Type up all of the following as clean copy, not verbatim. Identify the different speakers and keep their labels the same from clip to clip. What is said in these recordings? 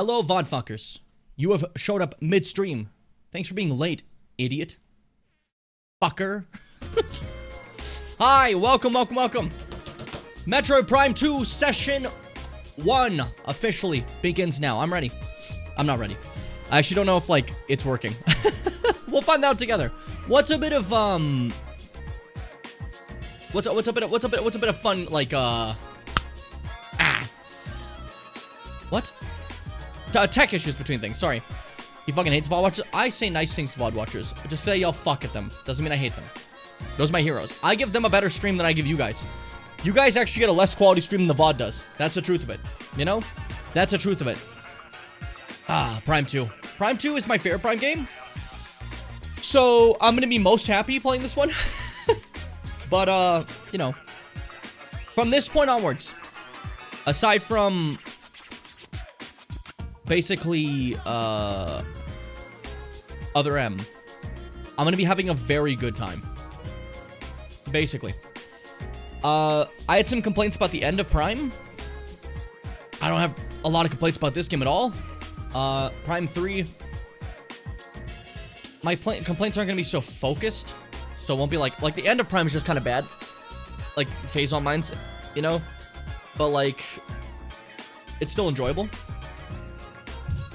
Speaker 1: Hello, vodfuckers. You have showed up midstream. Thanks for being late, idiot. Fucker. Hi, welcome. Metroid Prime 2 Session 1 officially begins now. I'm ready. I'm not ready. I actually don't know if, like, it's working. We'll find out together. What's a bit of, what's a bit of fun, like, what? Tech issues between things, sorry. He fucking hates VOD watchers. I say nice things to VOD watchers. Just say y'all fuck at them. Doesn't mean I hate them. Those are my heroes. I give them a better stream than I give you guys. You guys actually get a less quality stream than the VOD does. That's the truth of it. You know? That's the truth of it. Prime 2. Prime 2 is my favorite Prime game. So, I'm gonna be most happy playing this one. But, you know. From this point onwards, aside from basically, Other M, I'm gonna be having a very good time. Basically. I had some complaints about the end of Prime. I don't have a lot of complaints about this game at all. Prime 3. My complaints aren't gonna be so focused. So it won't be like the end of Prime is just kind of bad. Like, phase on mines, you know? But, like, it's still enjoyable.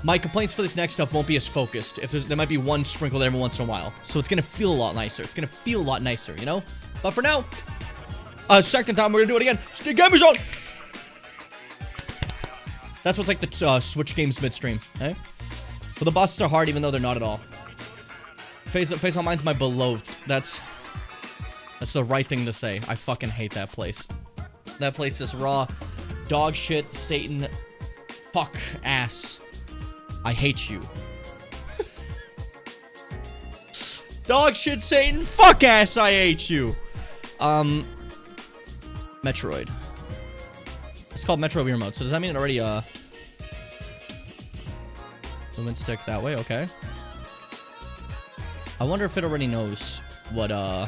Speaker 1: My complaints for this next stuff won't be as focused. If there might be one sprinkled every once in a while. So it's gonna feel a lot nicer. It's gonna feel a lot nicer, you know? But for now, second time we're gonna do it again. Stick Gamers on! That's what's like the Switch games midstream, eh? But the bosses are hard even though they're not at all. Face on Mine's my beloved. That's the right thing to say. I fucking hate that place. That place is raw. Dog shit, Satan, fuck, ass. I hate you. Dog shit, Satan, fuck ass, I hate you. Metroid. It's called Metroid Remote, so does that mean it already, movement stick that way, okay. I wonder if it already knows what, yeah,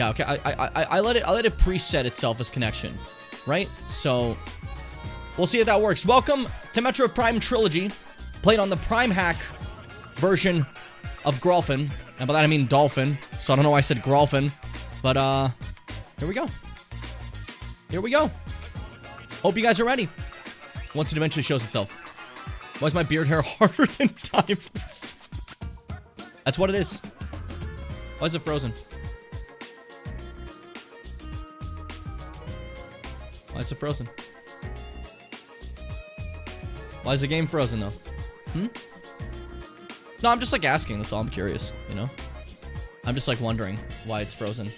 Speaker 1: okay, I let it preset itself as connection, right? So, we'll see if that works. Welcome to Metroid Prime Trilogy, played on the Prime Hack version of Grolfin. And by that I mean Dolphin, so I don't know why I said Grolfin. But, here we go. Here we go. Hope you guys are ready. Once it eventually shows itself. Why is my beard hair harder than diamonds? That's what it is. Why is it frozen? Why is it frozen? Why is the game frozen, though? No, I'm just, like, asking. That's all. I'm curious, you know? I'm just, like, wondering why it's frozen.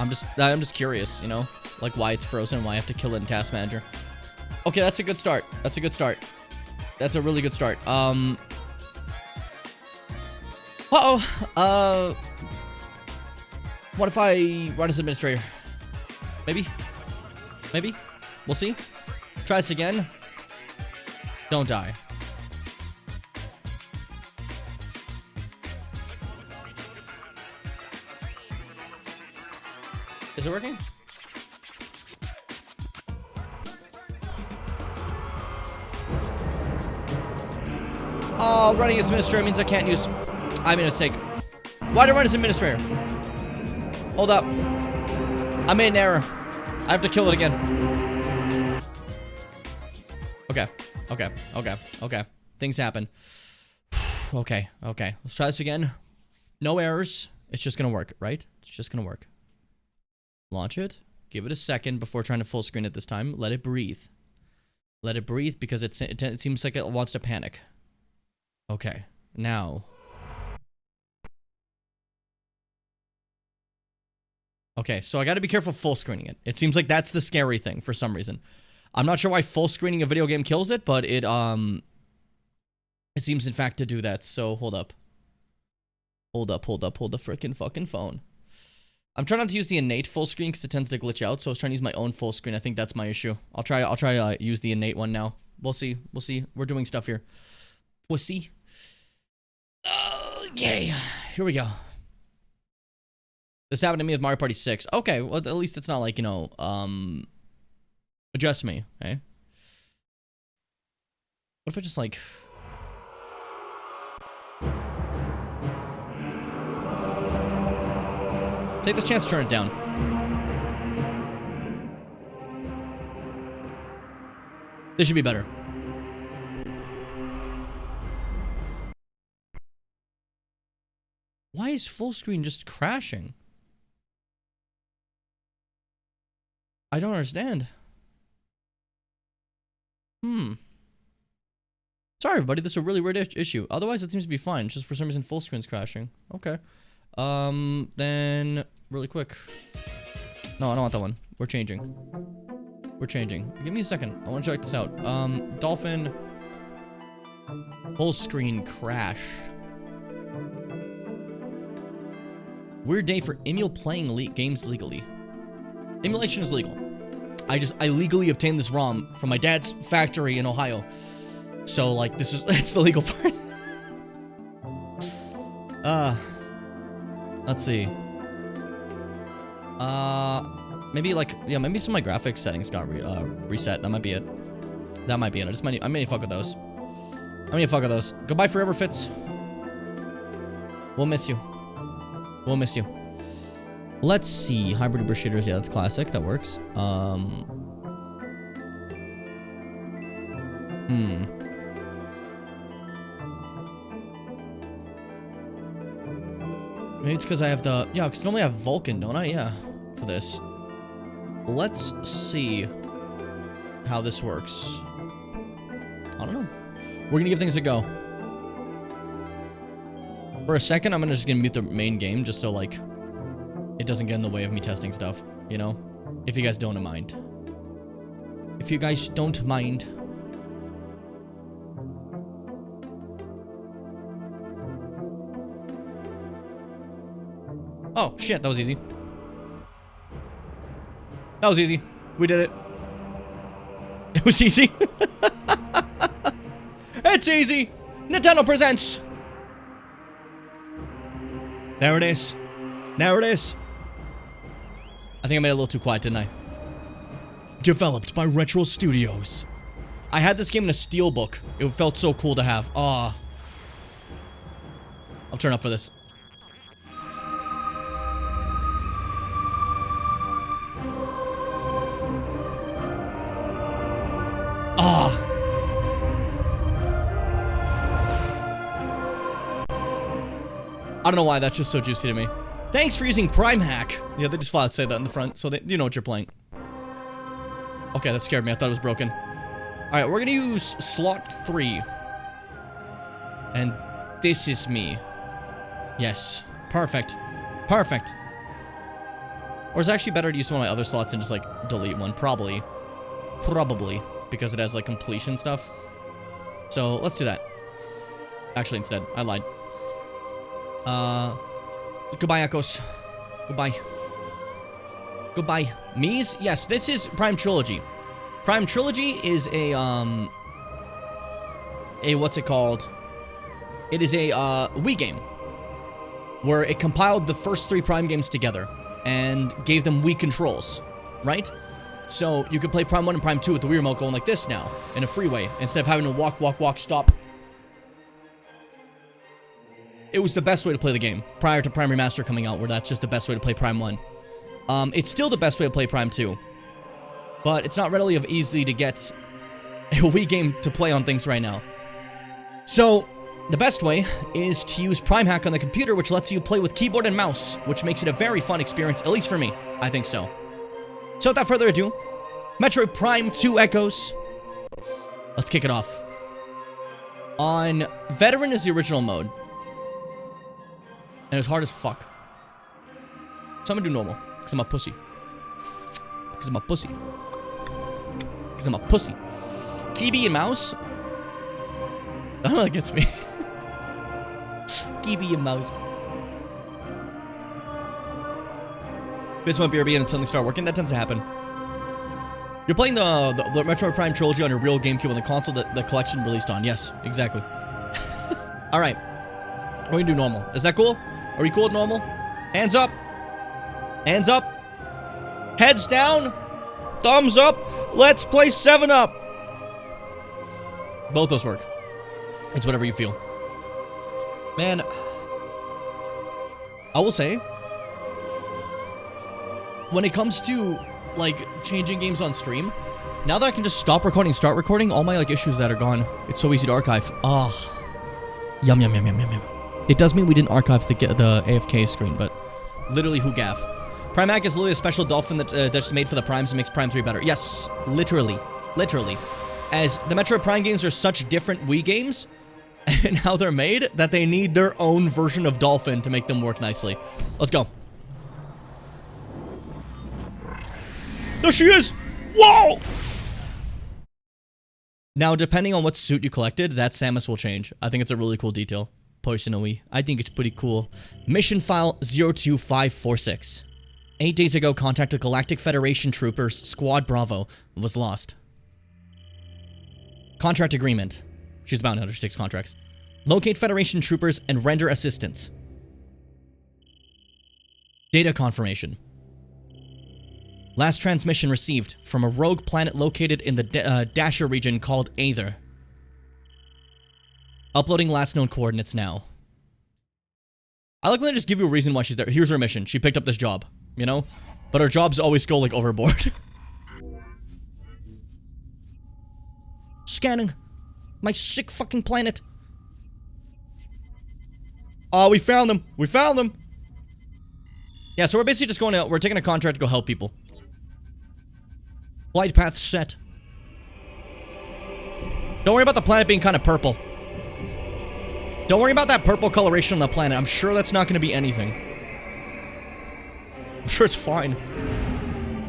Speaker 1: I'm just curious, you know? Like, why it's frozen, why I have to kill it in Task Manager. Okay, that's a good start. That's a good start. That's a really good start. Uh-oh. What if I run as administrator? Maybe? Maybe? We'll see. Try this again. Don't die. Is it working? Oh, running as administrator means I can't use... I made a mistake. Why did I run as administrator? Hold up. I made an error. I have to kill it again. Okay. Things happen. Okay. Let's try this again. No errors. It's just gonna work, right? It's just gonna work. Launch it. Give it a second before trying to full screen it this time. Let it breathe. Let it breathe because it seems like it wants to panic. Okay. Now. Okay, so I gotta be careful full screening it. It seems like that's the scary thing for some reason. I'm not sure why full screening a video game kills it, but it seems in fact to do that, so hold up. Hold the frickin' fucking phone. I'm trying not to use the innate full screen because it tends to glitch out, so I was trying to use my own full screen. I think that's my issue. I'll try use the innate one now. We'll see. We're doing stuff here. We'll see. Okay, here we go. This happened to me with Mario Party 6. Okay, well, at least it's not like, you know, Adjust me, eh? What if I just like... Take this chance to turn it down. This should be better. Why is full screen just crashing? I don't understand. Sorry, everybody. This is a really weird issue. Otherwise, it seems to be fine. Just for some reason, full screen's crashing. Okay. Then, really quick. No, I don't want that one. We're changing. We're changing. Give me a second. I want to check this out. Dolphin. Full screen crash. Weird day for playing games legally. Emulation is legal. I legally obtained this ROM from my dad's factory in Ohio. So, like, it's the legal part. Let's see. Maybe, like, yeah, maybe some of my graphics settings got reset. That might be it. That might be it. I may fuck with those. I may fuck with those. Goodbye forever, Fitz. We'll miss you. We'll miss you. Let's see. Hybrid Uber shaders. Yeah, that's classic. That works. Maybe it's because I have the... Yeah, because normally I have Vulkan, don't I? Yeah, for this. Let's see how this works. I don't know. We're going to give things a go. For a second, I'm just going to mute the main game just so, like, it doesn't get in the way of me testing stuff, you know? If you guys don't mind. If you guys don't mind. Oh, shit, that was easy. That was easy. We did it. It was easy. It's easy. Nintendo presents. There it is. There it is. I think I made it a little too quiet, didn't I? Developed by Retro Studios. I had this game in a steelbook. It felt so cool to have. Ah. I'll turn up for this. Ah. I don't know why that's just so juicy to me. Thanks for using Prime Hack. Yeah, they just flat out say that in the front, so you know what you're playing. Okay, that scared me. I thought it was broken. Alright, we're gonna use slot 3. And this is me. Yes. Perfect. Perfect. Or is it actually better to use one of my other slots and just, like, delete one? Probably. Probably. Because it has, like, completion stuff. So, let's do that. Actually, instead. I lied. Goodbye, Echoes. Goodbye. Goodbye. Mies? Yes, this is Prime Trilogy. Prime Trilogy is a what's it called? It is a, Wii game. Where it compiled the first 3 Prime games together. And gave them Wii controls. Right? So, you could play Prime 1 and Prime 2 with the Wii remote going like this now. In a freeway. Instead of having to walk, walk, walk, stop. It was the best way to play the game. Prior to Prime Remaster coming out, where that's just the best way to play Prime 1. It's still the best way to play Prime 2. But it's not readily easy to get a Wii game to play on things right now. So, the best way is to use Prime Hack on the computer, which lets you play with keyboard and mouse, which makes it a very fun experience, at least for me. I think so. So, without further ado, Metroid Prime 2 Echoes. Let's kick it off. On Veteran is the original mode. And it's hard as fuck. So I'm gonna do normal. Because I'm a pussy. Because I'm a pussy. Because I'm a pussy. Keyboard and mouse. I don't know, that gets me. Keyboard and mouse. Bits went BRB and suddenly start working. That tends to happen. You're playing the Metroid Prime Trilogy on your real GameCube on the console that the collection released on. Yes, exactly. Alright. We're gonna do normal. Is that cool? Are we cool with normal? Hands up. Hands up. Heads down. Thumbs up. Let's play 7-Up. Both those work. It's whatever you feel. Man, I will say, when it comes to, like, changing games on stream, now that I can just stop recording, start recording, all my, like, issues that are gone, it's so easy to archive. Ah. Yum, yum, yum, yum, yum, yum. It does mean we didn't archive the AFK screen, but literally, who gaff? Primac is literally a special dolphin that's made for the Primes and makes Prime 3 better. Yes, literally. Literally. As the Metroid Prime games are such different Wii games, and how they're made, that they need their own version of Dolphin to make them work nicely. Let's go. There she is! Whoa! Now, depending on what suit you collected, that Samus will change. I think it's a really cool detail. Personally, I think it's pretty cool. Mission file 02546. 8 days ago, contacted Galactic Federation troopers, Squad Bravo, was lost. Contract agreement. She's a bounty hunter, she takes contracts. Locate Federation troopers and render assistance. Data confirmation. Last transmission received from a rogue planet located in the Dasher region called Aether. Uploading last known coordinates now. I like when they just give you a reason why she's there. Here's her mission. She picked up this job, you know? But her jobs always go, like, overboard. Scanning. My sick fucking planet. Oh, we found them. We found them. Yeah, so we're basically just going out. We're taking a contract to go help people. Flight path set. Don't worry about the planet being kind of purple. Don't worry about that purple coloration on the planet. I'm sure that's not going to be anything. I'm sure it's fine.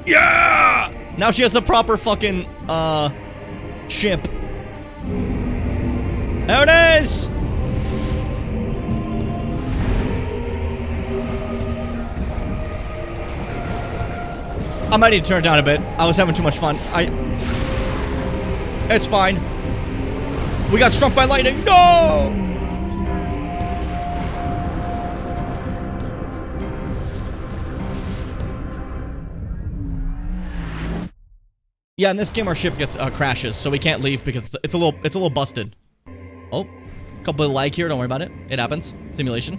Speaker 1: Yeah! Now she has the proper fucking, ship. There it is! I might need to turn it down a bit. I was having too much fun. It's fine. We got struck by lightning. No! Yeah, in this game our ship gets crashes, so we can't leave because it's a little busted. Oh, couple of lag here. Don't worry about it. It happens. Simulation.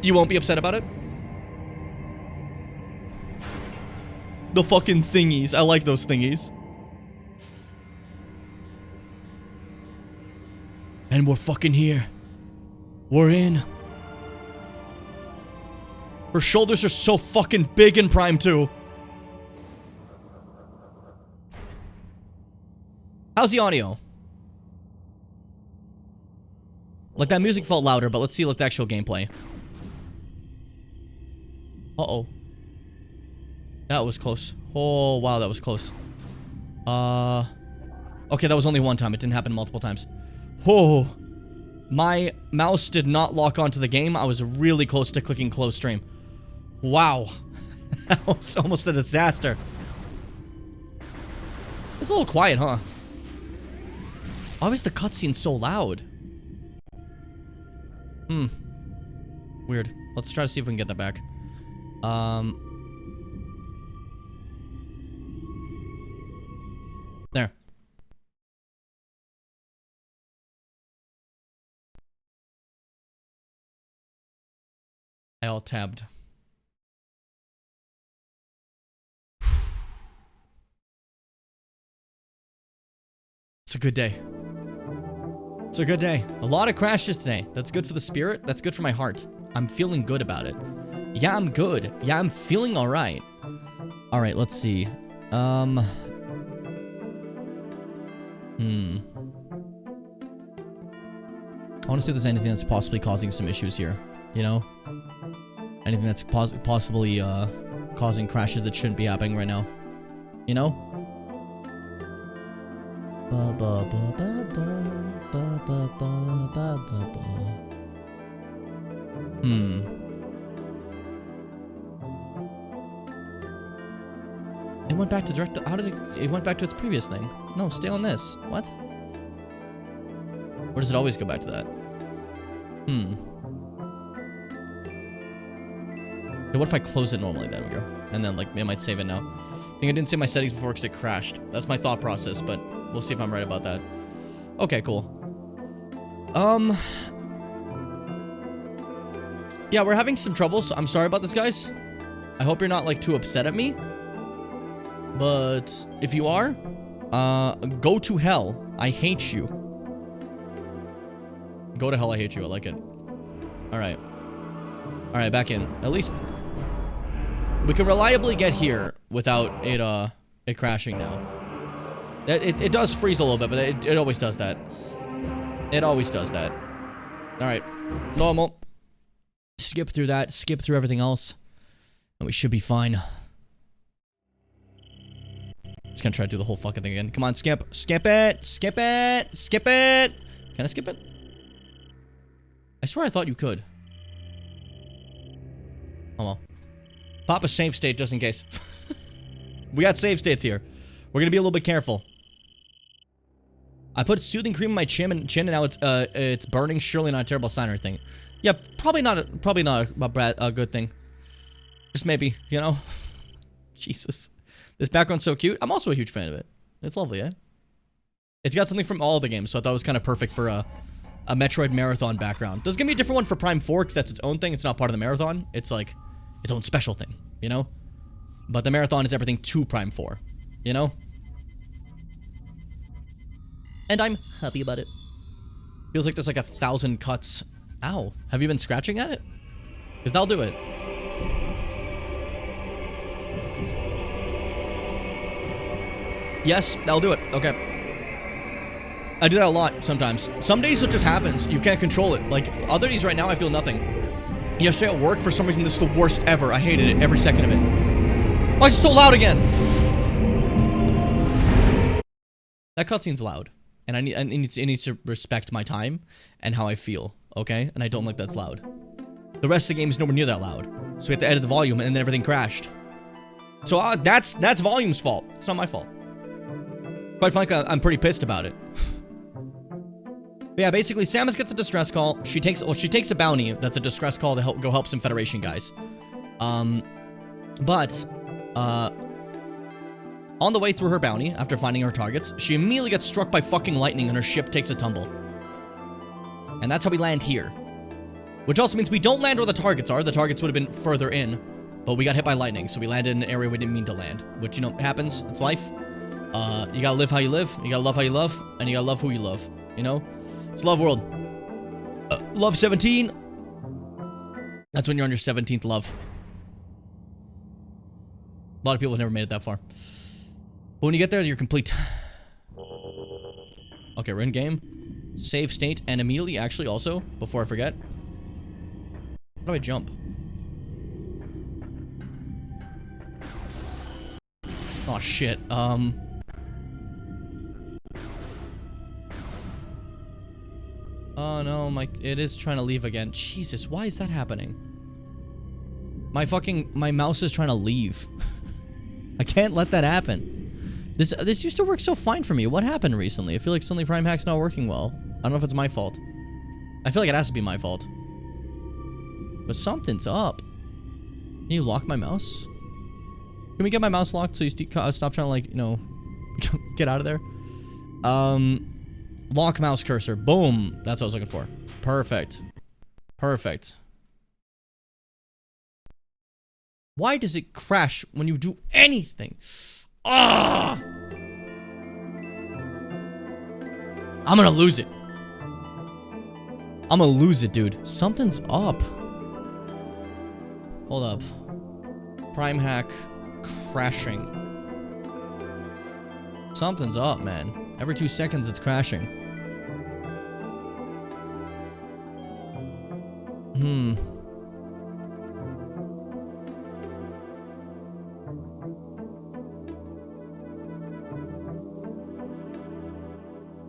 Speaker 1: You won't be upset about it. The fucking thingies. I like those thingies. And we're fucking here. We're in. Her shoulders are so fucking big in Prime 2. How's the audio? Like, that music felt louder, but let's see the actual gameplay. Uh-oh. That was close. Oh, wow, that was close. Okay, that was only one time. It didn't happen multiple times. Oh. My mouse did not lock onto the game. I was really close to clicking close stream. Wow. That was almost a disaster. It's a little quiet, huh? Why was the cutscene so loud? Weird. Let's try to see if we can get that back. There. I alt-tabbed. It's a good day. It's a good day. A lot of crashes today. That's good for the spirit. That's good for my heart. I'm feeling good about it. Yeah, I'm good. Yeah, I'm feeling alright. Alright, let's see. I want to see if there's anything that's possibly causing some issues here. You know? Anything that's possibly, causing crashes that shouldn't be happening right now. You know? Ba ba ba ba ba. Ba, ba, ba, ba, ba, ba. It went back to direct. How did it went back to its previous thing? No, stay on this. What? Or does it always go back to that? Okay, what if I close it normally? There we go. And then, like, it might save it now. think I didn't save my settings before because it crashed. That's my thought process, but we'll see if I'm right about that. Okay, cool. Yeah, we're having some trouble, so I'm sorry about this, guys. I hope you're not, like, too upset at me. But if you are, go to hell. I hate you. Go to hell, I hate you. I like it. Alright. Alright, back in. At least we can reliably get here without it crashing now. It does freeze a little bit, but it always does that. It always does that. Alright. Normal. Skip through that. Skip through everything else. And we should be fine. Just gonna try to do the whole fucking thing again. Come on, skip. Skip it. Skip it. Skip it. Can I skip it? I swear I thought you could. Oh well. Pop a save state just in case. We got save states here. We're gonna be a little bit careful. I put soothing cream in my chin and now it's burning. Surely not a terrible sign or anything. Yeah, probably not a good thing. Just maybe, you know. Jesus, this background's so cute. I'm also a huge fan of it. It's lovely, eh? It's got something from all the games, so I thought it was kind of perfect for a MetroidMarathon background. There's gonna be a different one for Prime 4 because that's its own thing. It's not part of the marathon. It's like its own special thing, you know. But the marathon is everything to Prime 4, you know. And I'm happy about it. Feels like there's like 1,000 cuts. Ow. Have you been scratching at it? Because that'll do it. Yes, that'll do it. Okay. I do that a lot sometimes. Some days it just happens. You can't control it. Like, other days right now, I feel nothing. Yesterday at work, for some reason, this is the worst ever. I hated it. Every second of it. Why is it so loud again? That cutscene's loud. And it needs to respect my time and how I feel, okay? And I don't like that's loud. The rest of the game is nowhere near that loud. So we have to edit the volume and then everything crashed. So that's volume's fault. It's not my fault. Quite frankly, I'm pretty pissed about it. But yeah, basically, Samus gets a distress call. She takes a bounty that's a distress call to go help some Federation guys. On the way through her bounty, after finding her targets, she immediately gets struck by fucking lightning and her ship takes a tumble. And that's how we land here. Which also means we don't land where the targets are. The targets would have been further in. But we got hit by lightning, so we landed in an area we didn't mean to land. Which, you know, happens. It's life. You gotta live how you live. You gotta love how you love. And you gotta love who you love. You know? It's love world. Love 17. That's when you're on your 17th love. A lot of people have never made it that far. But when you get there, you're complete. Okay, we're in game. Save state and immediately, actually, also, before I forget. How do I jump? Oh, shit. Oh, no, it is trying to leave again. Jesus, why is that happening? My mouse is trying to leave. I can't let that happen. This used to work so fine for me. What happened recently? I feel like suddenly Prime Hack's not working well. I don't know if it's my fault. I feel like it has to be my fault. But something's up. Can you lock my mouse? Can we get my mouse locked so you stop trying to, like, you know, get out of there? Lock mouse cursor. Boom. That's what I was looking for. Perfect. Perfect. Why does it crash when you do anything? Ah! I'm gonna lose it. I'm gonna lose it, dude. Something's up. Hold up. Prime hack crashing. Something's up, man. Every 2 seconds it's crashing.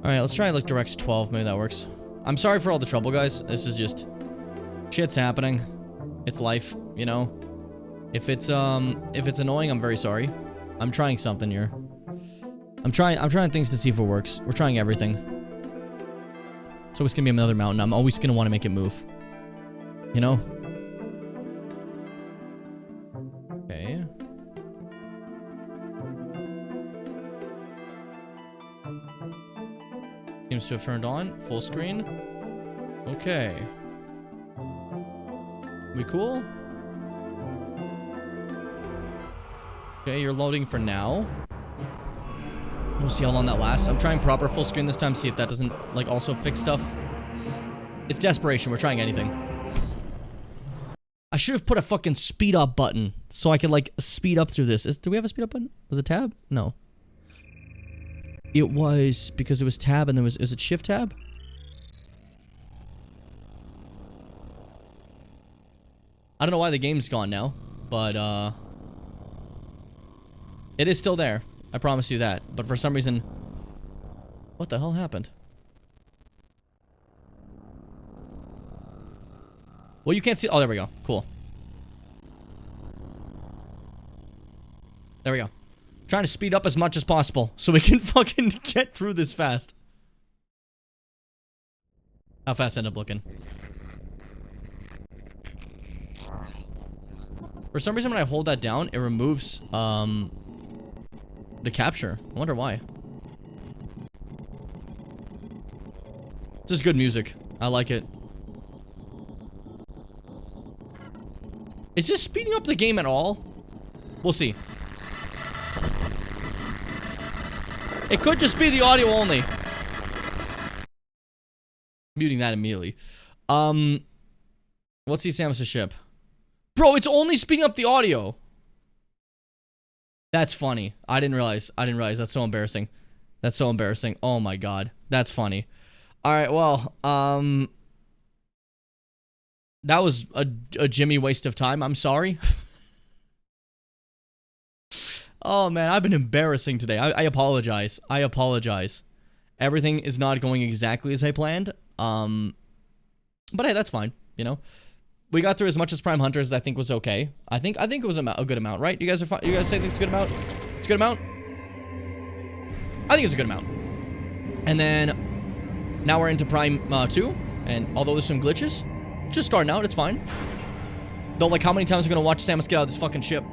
Speaker 1: Alright, let's try like DirectX 12. Maybe that works. I'm sorry for all the trouble, guys. This is just... shit's happening. It's life, you know? If it's annoying, I'm very sorry. I'm trying something here. I'm trying things to see if it works. We're trying everything. It's always gonna be another mountain. I'm always gonna want to make it move. You know? Okay. Seems to have turned on. Full screen. Okay. We cool? Okay, you're loading for now. We'll see how long that lasts. I'm trying proper full screen this time, see if that doesn't, like, also fix stuff. It's desperation. We're trying anything. I should have put a fucking speed up button so I could, like, speed up through this. Do we have a speed up button? Was it tab? No. It was because it was tab and there was... Is it shift tab? I don't know why the game's gone now, but, it is still there. I promise you that. But for some reason... What the hell happened? Well, you can't see... Oh, there we go. Cool. There we go. Trying to speed up as much as possible so we can fucking get through this fast. How fast end up looking? For some reason when I hold that down, it removes, the capture. I wonder why. This is good music. I like it. Is this speeding up the game at all? We'll see. It could just be the audio only. Muting that immediately. Let's see Samus's ship. Bro, it's only speeding up the audio. That's funny. I didn't realize. That's so embarrassing. That's so embarrassing. Oh my god. That's funny. Alright, well, that was a Jimmy waste of time. I'm sorry. Oh man, I've been embarrassing today. I apologize. I apologize. Everything is not going exactly as I planned. But hey, that's fine. You know, we got through as much as Prime Hunters as I think was okay. I think it was a good amount, right? You guys are fine. You guys say it's a good amount? It's a good amount. I think it's a good amount. And then now we're into Prime 2, and although there's some glitches, just starting out. It's fine. Though, like, how many times are we gonna watch Samus get out of this fucking ship?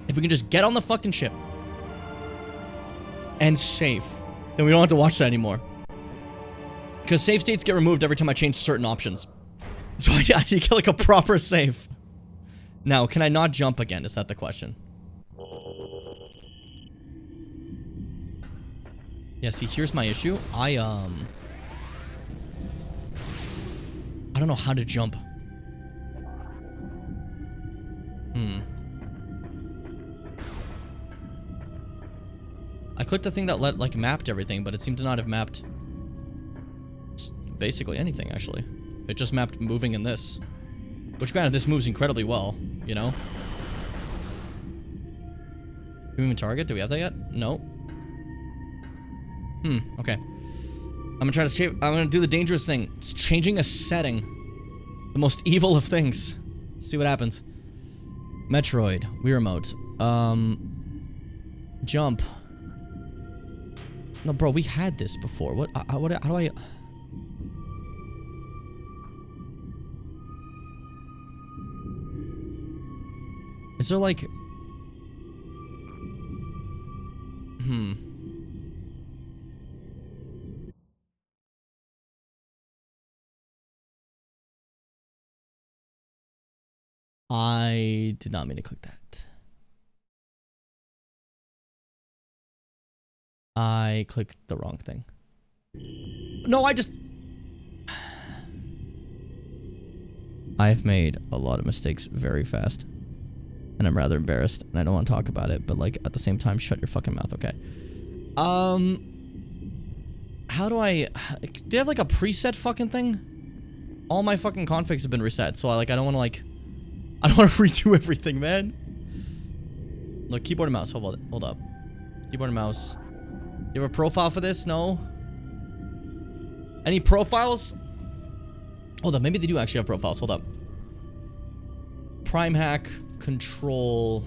Speaker 1: If we can just get on the fucking ship and save, then we don't have to watch that anymore. Because save states get removed every time I change certain options. So I need to get like a proper save. Now, can I not jump again? Is that the question? Yeah, see, here's my issue. I don't know how to jump. I clicked the thing that like mapped everything, but it seemed to not have mapped basically anything, actually. It just mapped moving in this. Which, granted, this moves incredibly well, you know? Moving target? Do we have that yet? No. Okay. I'm gonna try to save. I'm gonna do the dangerous thing. It's changing a setting. The most evil of things. See what happens. Metroid. Wii Remote. Jump. No, bro, we had this before. What? How do I... Is there like... I did not mean to click that. I clicked the wrong thing. No, I've made a lot of mistakes very fast. And I'm rather embarrassed, and I don't want to talk about it, but like, at the same time, shut your fucking mouth, okay? How do I... Do you have like a preset fucking thing? All my fucking configs have been reset, so I don't want to like... I don't want to redo everything, man. Look, keyboard and mouse. Hold up. Keyboard and mouse. You have a profile for this? No? Any profiles? Hold up. Maybe they do actually have profiles. Hold up. Prime hack control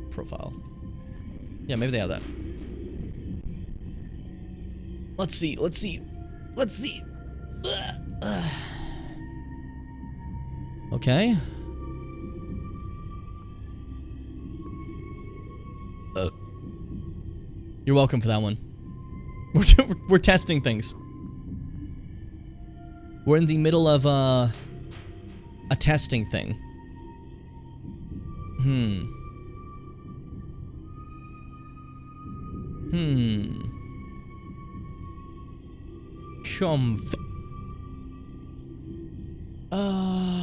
Speaker 1: profile. Yeah, maybe they have that. Let's see. Let's see. Let's see. Okay. You're welcome for that one. We're testing things. We're in the middle of a testing thing.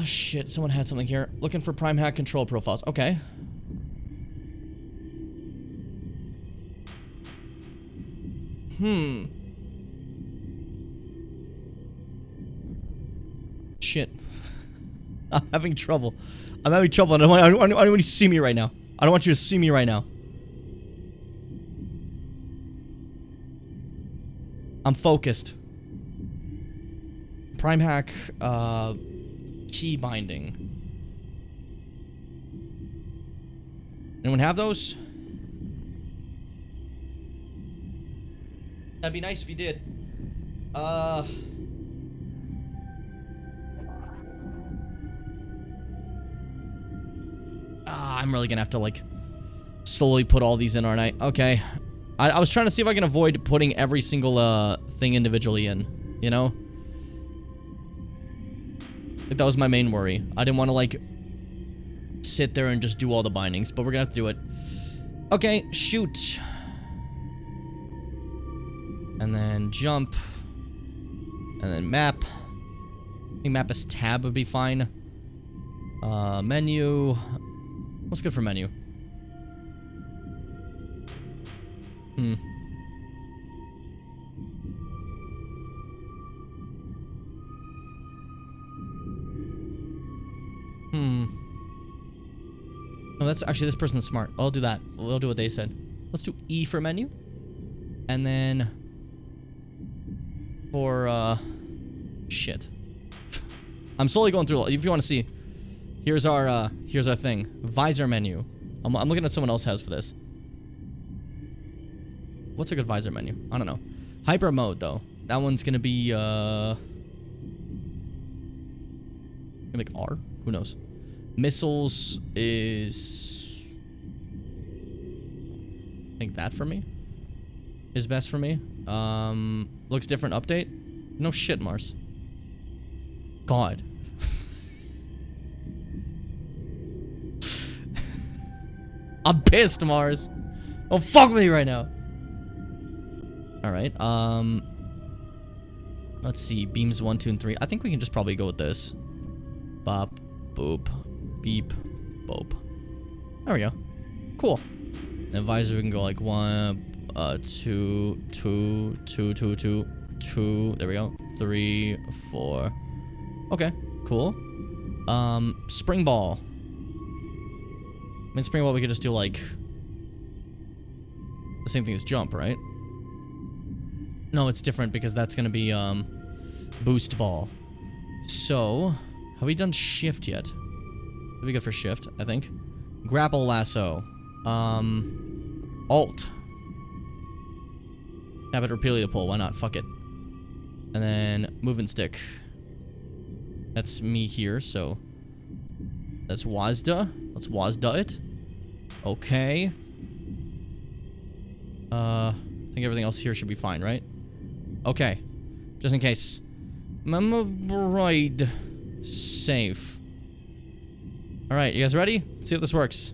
Speaker 1: Shit, someone had something here. Looking for prime hack control profiles. Okay. Shit. I'm having trouble. I don't want you to see me right now. I don't want you to see me right now. I'm focused. Prime hack, key binding. Anyone have those? That'd be nice if you did. I'm really gonna have to, like, slowly put all these in, aren't I? Okay. I was trying to see if I can avoid putting every single, thing individually in, you know? Like, that was my main worry. I didn't want to, like, sit there and just do all the bindings, but we're gonna have to do it. Okay, shoot. And then jump. And then map. I think map as tab would be fine. Menu. What's good for menu? No, that's actually, this person's smart. I'll do that. We'll do what they said. Let's do E for menu. And then for, shit. I'm slowly going through, if you want to see. Here's our thing. Visor menu. I'm looking at what someone else has for this. What's a good visor menu? I don't know. Hyper mode, though. That one's gonna be, like R? Who knows? Missiles is... I think that for me is best for me. Looks different update. No shit, Mars. God. I'm pissed, Mars. Don't fuck with me right now. Alright, let's see. Beams 1, 2, and 3. I think we can just probably go with this. Bop, boop, beep, boop. There we go. Cool. And visor, we can go like 1, 2, 2, 2, 2, 2, 2. There we go. 3, 4. Okay, cool. Spring ball. I mean, spring ball, we could just do like the same thing as jump, right? No, it's different because that's gonna be boost ball. So, have we done shift yet? That'd be good for shift, I think. Grapple lasso. Alt. Tap it repeatedly to pull. Why not? Fuck it. And then movement stick. That's me here, so that's WASD. Let's WASD it. Okay. I think everything else here should be fine, right? Okay. Just in case. Metroid. Save. Alright, you guys ready? Let's see if this works.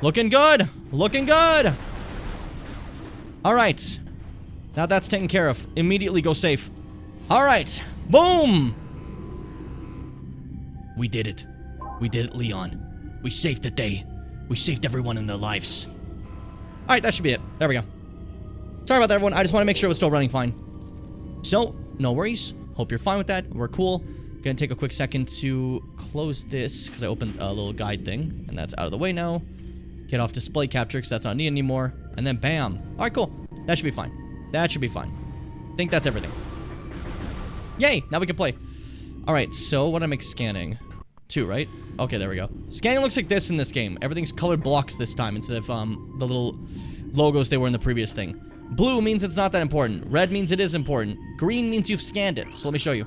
Speaker 1: Looking good! Looking good! Alright. Now that's taken care of. Immediately go safe. Alright. Boom! We did it. We did it, Leon. We saved the day. We saved everyone in their lives. Alright, that should be it. There we go. Sorry about that, everyone. I just want to make sure it was still running fine. So, no worries. Hope you're fine with that. We're cool. Gonna take a quick second to close this, because I opened a little guide thing, and that's out of the way now. Get off display capture, because that's not needed anymore. And then bam. Alright, cool. That should be fine. That should be fine. I think that's everything. Yay! Now we can play. Alright, so what am I scanning? 2, right? Okay, there we go. Scanning looks like this in this game. Everything's colored blocks this time instead of the little logos they were in the previous thing. Blue means it's not that important. Red means it is important. Green means you've scanned it. So let me show you.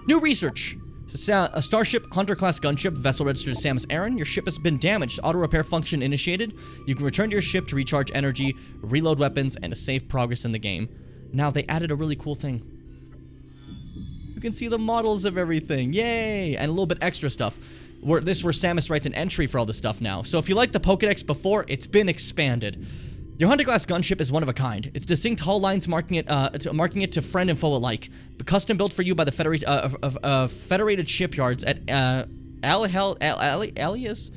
Speaker 1: New research. A Starship Hunter-class gunship, vessel registered to Samus Aran. Your ship has been damaged. Auto-repair function initiated. You can return to your ship to recharge energy, reload weapons, and to save progress in the game. Now, they added a really cool thing. You can see the models of everything. Yay! And a little bit extra stuff. Where Samus writes an entry for all this stuff now. So if you liked the Pokedex before, it's been expanded. Your Hunter-class gunship is one of a kind. It's distinct hull lines marking it to friend and foe alike. Custom built for you by the Federated Shipyards at Alias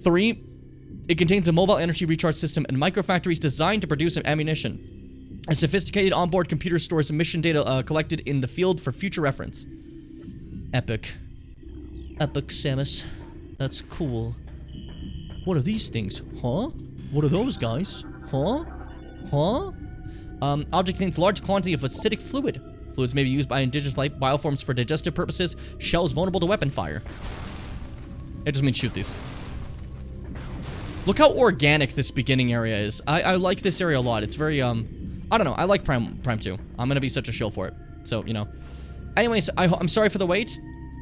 Speaker 1: 3. It contains a mobile energy recharge system and microfactories designed to produce ammunition. A sophisticated onboard computer stores mission data collected in the field for future reference. Epic. Epic, Samus. That's cool. What are these things? Huh? What are those guys? Huh? Huh? Object contains large quantity of acidic fluid. Fluids may be used by indigenous life bioforms for digestive purposes. Shells vulnerable to weapon fire. It just means shoot these. Look how organic this beginning area is. I like this area a lot. It's very, I don't know. I like Prime 2. I'm gonna be such a shill for it. So, you know. Anyways, I'm sorry for the wait.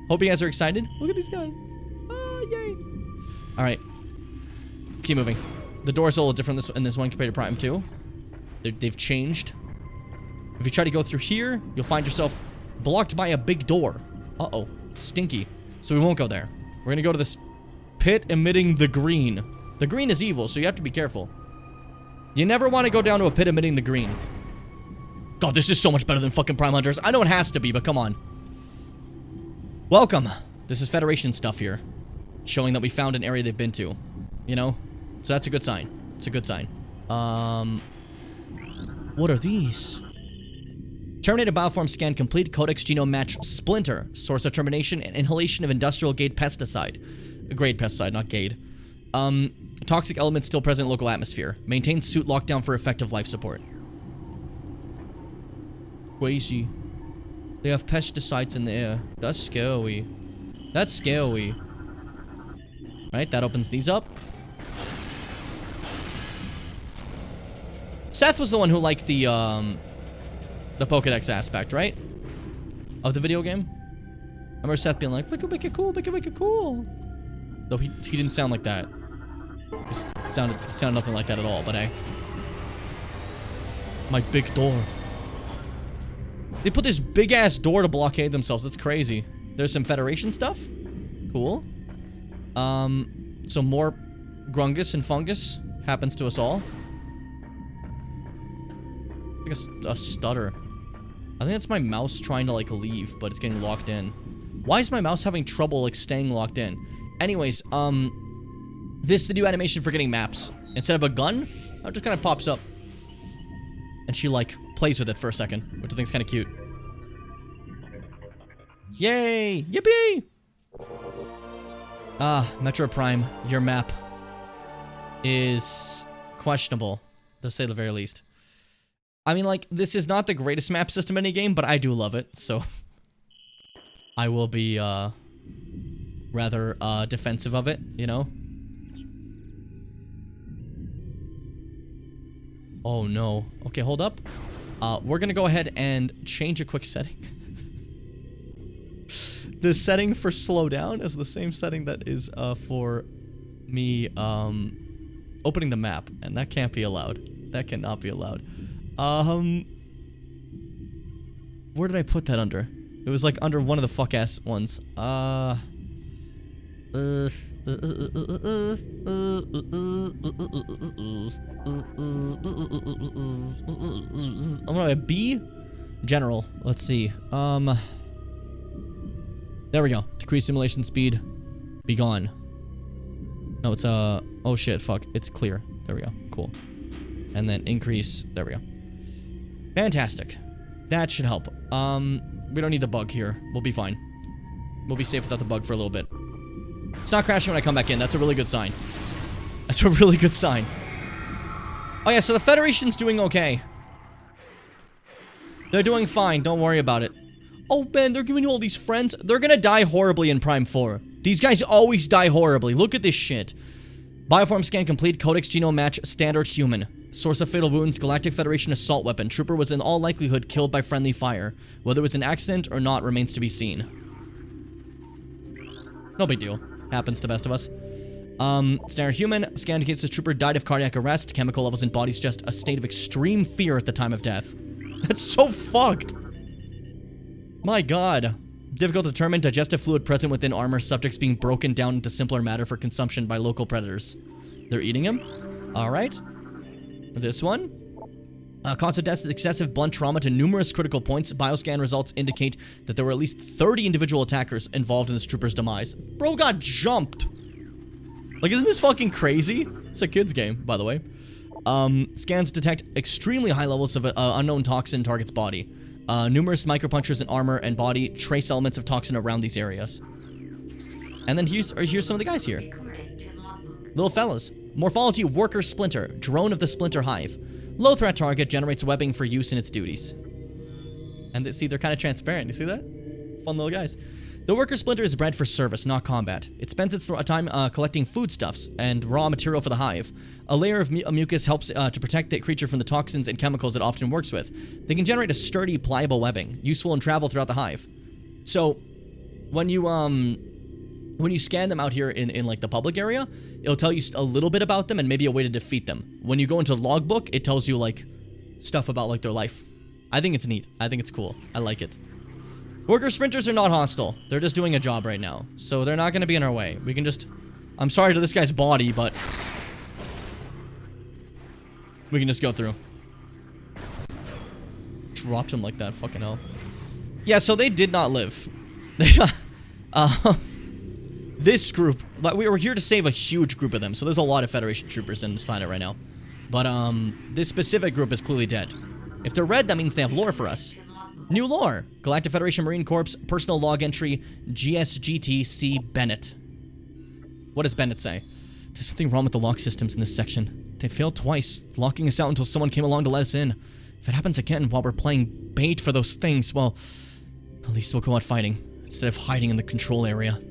Speaker 1: Hope you guys are excited. Look at these guys. Ah, yay. Alright. Keep moving. The door's a little different in this one compared to Prime 2. They've changed. If you try to go through here, you'll find yourself blocked by a big door. Uh-oh. Stinky. So we won't go there. We're gonna go to this pit emitting the green. The green is evil, so you have to be careful. You never want to go down to a pit emitting the green. God, this is so much better than fucking Prime Hunters. I know it has to be, but come on. Welcome. This is Federation stuff here. Showing that we found an area they've been to. You know? So that's a good sign. It's a good sign. What are these? Terminated bioform scan complete. Codex genome match splinter. Source of termination and inhalation of industrial grade pesticide. Grade pesticide, not grade. Toxic elements still present in local atmosphere. Maintain suit lockdown for effective life support. Crazy. They have pesticides in the air. That's scary. That's scary. Right, that opens these up. Seth was the one who liked the Pokedex aspect, right? Of the video game? I remember Seth being like, make it cool, make it cool. Though he didn't sound like that. It sounded nothing like that at all, but hey. My big door. They put this big-ass door to blockade themselves. That's crazy. There's some Federation stuff. Cool. So more grungus and fungus happens to us all. Like a stutter. I think that's my mouse trying to, like, leave, but it's getting locked in. Why is my mouse having trouble, like, staying locked in? Anyways, this is the new animation for getting maps. Instead of a gun, it just kind of pops up. And she, like, plays with it for a second, which I think is kind of cute. Yay! Yippee! Metroid Prime, your map is questionable, to say the very least. I mean, like, this is not the greatest map system in any game, but I do love it, so I will be, rather, defensive of it, you know? Oh, no. Okay, hold up. We're gonna go ahead and change a quick setting. The setting for slowdown is the same setting that is, for me, opening the map, and that can't be allowed. That cannot be allowed. Where did I put that under? It was like under one of the fuck-ass ones. I'm gonna B? General. Let's see. There we go. Decrease simulation speed. Be gone. No, it's, oh shit, fuck. It's clear. There we go. Cool. And then increase. There we go. Fantastic. That should help. We don't need the bug here. We'll be fine. We'll be safe without the bug for a little bit. It's not crashing when I come back in. That's a really good sign. That's a really good sign. Oh yeah, so the Federation's doing okay. They're doing fine. Don't worry about it. Oh man, they're giving you all these friends. They're gonna die horribly in Prime 4. These guys always die horribly. Look at this shit. Bioform scan complete. Codex genome match. Standard human. Source of fatal wounds, Galactic Federation assault weapon. Trooper was in all likelihood killed by friendly fire. Whether it was an accident or not remains to be seen. No big deal. Happens to the best of us. Standard human. Scan indicates the trooper died of cardiac arrest. Chemical levels in body suggest a state of extreme fear at the time of death. That's so fucked. My god. Difficult to determine. Digestive fluid present within armor. Subjects being broken down into simpler matter for consumption by local predators. They're eating him. Alright. This one. Cause of death is excessive blunt trauma to numerous critical points. Bioscan results indicate that there were at least 30 individual attackers involved in this trooper's demise. Bro got jumped. Like, isn't this fucking crazy? It's a kid's game, by the way. Scans detect extremely high levels of unknown toxin in target's body. Numerous micropunctures in armor and body trace elements of toxin around these areas. And then here's some of the guys here. Little fellas. Morphology worker splinter. Drone of the splinter hive. Low threat target, generates webbing for use in its duties. And see, they're kind of transparent. You see that? Fun little guys. The worker splinter is bred for service, not combat. It spends its time collecting foodstuffs and raw material for the hive. A layer of mucus helps to protect the creature from the toxins and chemicals it often works with. They can generate a sturdy, pliable webbing, useful in travel throughout the hive. So, when you scan them out here in like the public area, it'll tell you a little bit about them and maybe a way to defeat them. When you go into logbook, it tells you like stuff about like their life. I think it's neat. I think it's cool. I like it. Worker sprinters are not hostile. They're just doing a job right now. So they're not going to be in our way. We can just... I'm sorry to this guy's body, but... we can just go through. Dropped him like that. Fucking hell. Yeah, so they did not live. This group... we were here to save a huge group of them. So there's a lot of Federation troopers in this planet right now. But, this specific group is clearly dead. If they're red, that means they have lore for us. New lore. Galactic Federation Marine Corps, personal log entry, GSGT-C Bennett. What does Bennett say? There's something wrong with the lock systems in this section. They failed twice, locking us out until someone came along to let us in. If it happens again while we're playing bait for those things, well, at least we'll go out fighting, instead of hiding in the control area.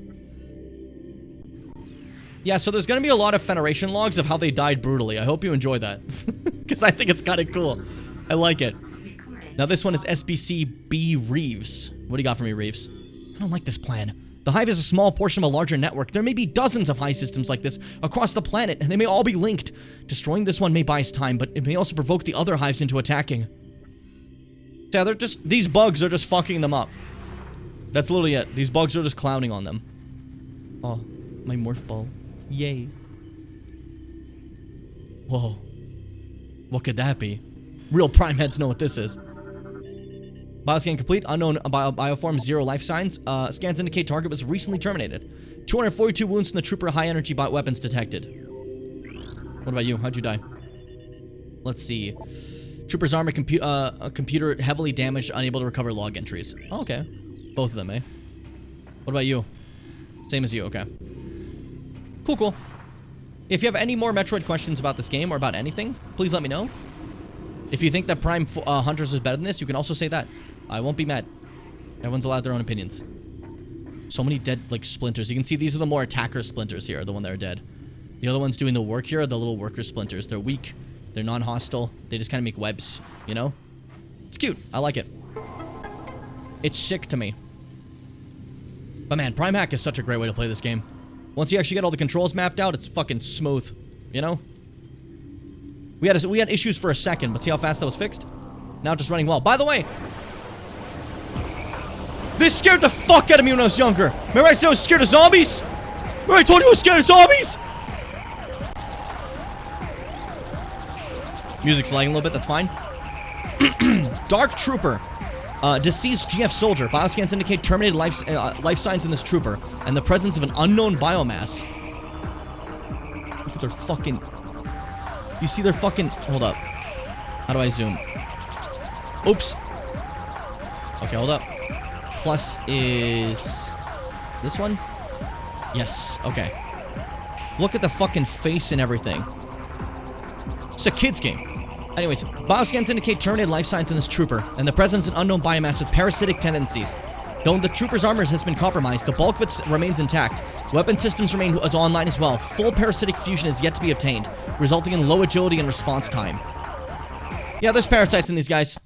Speaker 1: Yeah, so there's gonna be a lot of Federation logs of how they died brutally. I hope you enjoy that. Because I think it's kind of cool. I like it. Now this one is SBC B. Reeves. What do you got for me, Reeves? I don't like this plan. The hive is a small portion of a larger network. There may be dozens of hive systems like this across the planet, and they may all be linked. Destroying this one may buy us time, but it may also provoke the other hives into attacking. Yeah, they're just... these bugs are just fucking them up. That's literally it. These bugs are just clowning on them. Oh, my morph ball. Yay. Whoa. What could that be? Real prime heads know what this is. Bioscan complete. Unknown bioform. 0 life signs. Scans indicate target was recently terminated. 242 wounds from the trooper. High energy bot weapons detected. What about you? How'd you die? Let's see. Trooper's armor computer heavily damaged. Unable to recover log entries. Oh, okay. Both of them, eh? What about you? Same as you. Okay. Cool, cool. If you have any more Metroid questions about this game or about anything, please let me know. If you think that Prime Hunters is better than this, you can also say that. I won't be mad. Everyone's allowed their own opinions. So many dead, like, splinters. You can see these are the more attacker splinters here, the one that are dead. The other ones doing the work here are the little worker splinters. They're weak. They're non-hostile. They just kind of make webs, you know? It's cute. I like it. It's sick to me. But man, Prime Hack is such a great way to play this game. Once you actually get all the controls mapped out, it's fucking smooth, you know? We had issues for a second, but see how fast that was fixed? Now just running well. By the way, this scared the fuck out of me when I was younger. Remember I said I was scared of zombies? Remember I told you I was scared of zombies? Music's lagging a little bit, that's fine. Dark Trooper. Deceased GF soldier. Bioscans indicate terminated life signs in this trooper and the presence of an unknown biomass. Look at their fucking... You see their fucking... Hold up. How do I zoom? Oops. Okay, hold up. Plus is... this one? Yes, okay. Look at the fucking face and everything. It's a kid's game. Anyways, bioscans indicate terminated life signs in this trooper and the presence of an unknown biomass with parasitic tendencies. The Though the trooper's armor has been compromised, the bulk of it remains intact. Weapon systems remain online as well. Full parasitic fusion is yet to be obtained, resulting in low agility and response time. Yeah, there's parasites in these guys.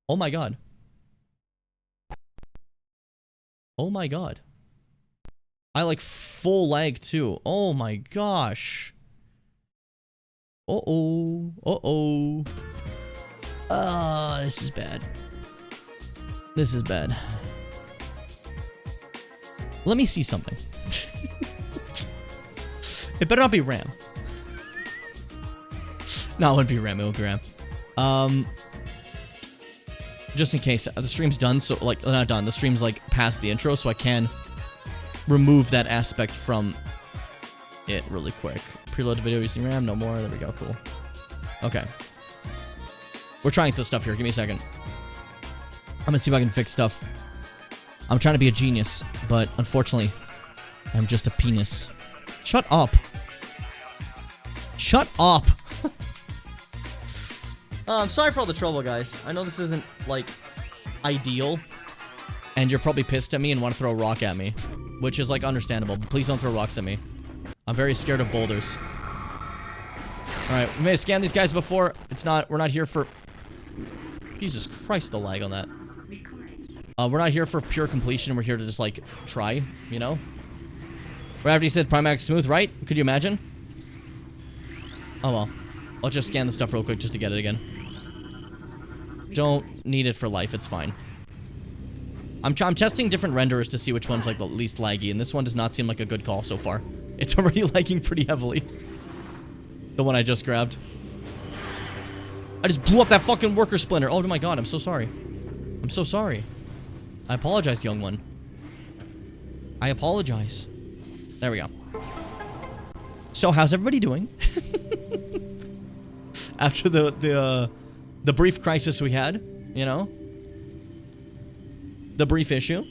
Speaker 1: Oh my god. Oh my god. I like full lag too. Oh my gosh. Uh-oh. Uh-oh. This is bad. This is bad. Let me see something. It better not be RAM. No, it wouldn't be RAM. It won't be RAM. Just in case. The stream's done, so, like, not done. The stream's, like, past the intro, so I can remove that aspect from it really quick. Preload the video using RAM. No more. There we go. Cool. Okay. We're trying this stuff here. Give me a second. I'm gonna see if I can fix stuff. I'm trying to be a genius, but unfortunately, I'm just a penis. Shut up. Shut up. I'm sorry for all the trouble, guys. I know this isn't, like, ideal, and you're probably pissed at me and want to throw a rock at me, which is, like, understandable, but please don't throw rocks at me. I'm very scared of boulders. Alright, we may have scanned these guys before. We're not here for... Jesus Christ, the lag on that. We're not here for pure completion. We're here to just, like, try, you know? Right after you said Primax smooth, right? Could you imagine? Oh, well. I'll just scan the stuff real quick just to get it again. Don't need it for life. It's fine. I'm testing different renderers to see which one's, like, the least laggy, and this one does not seem like a good call so far. It's already lagging pretty heavily. The one I just grabbed. I just blew up that fucking worker splinter. Oh my god, I'm so sorry. I'm so sorry. I apologize, young one. I apologize. There we go. So, how's everybody doing? After the brief crisis we had, you know? The brief issue.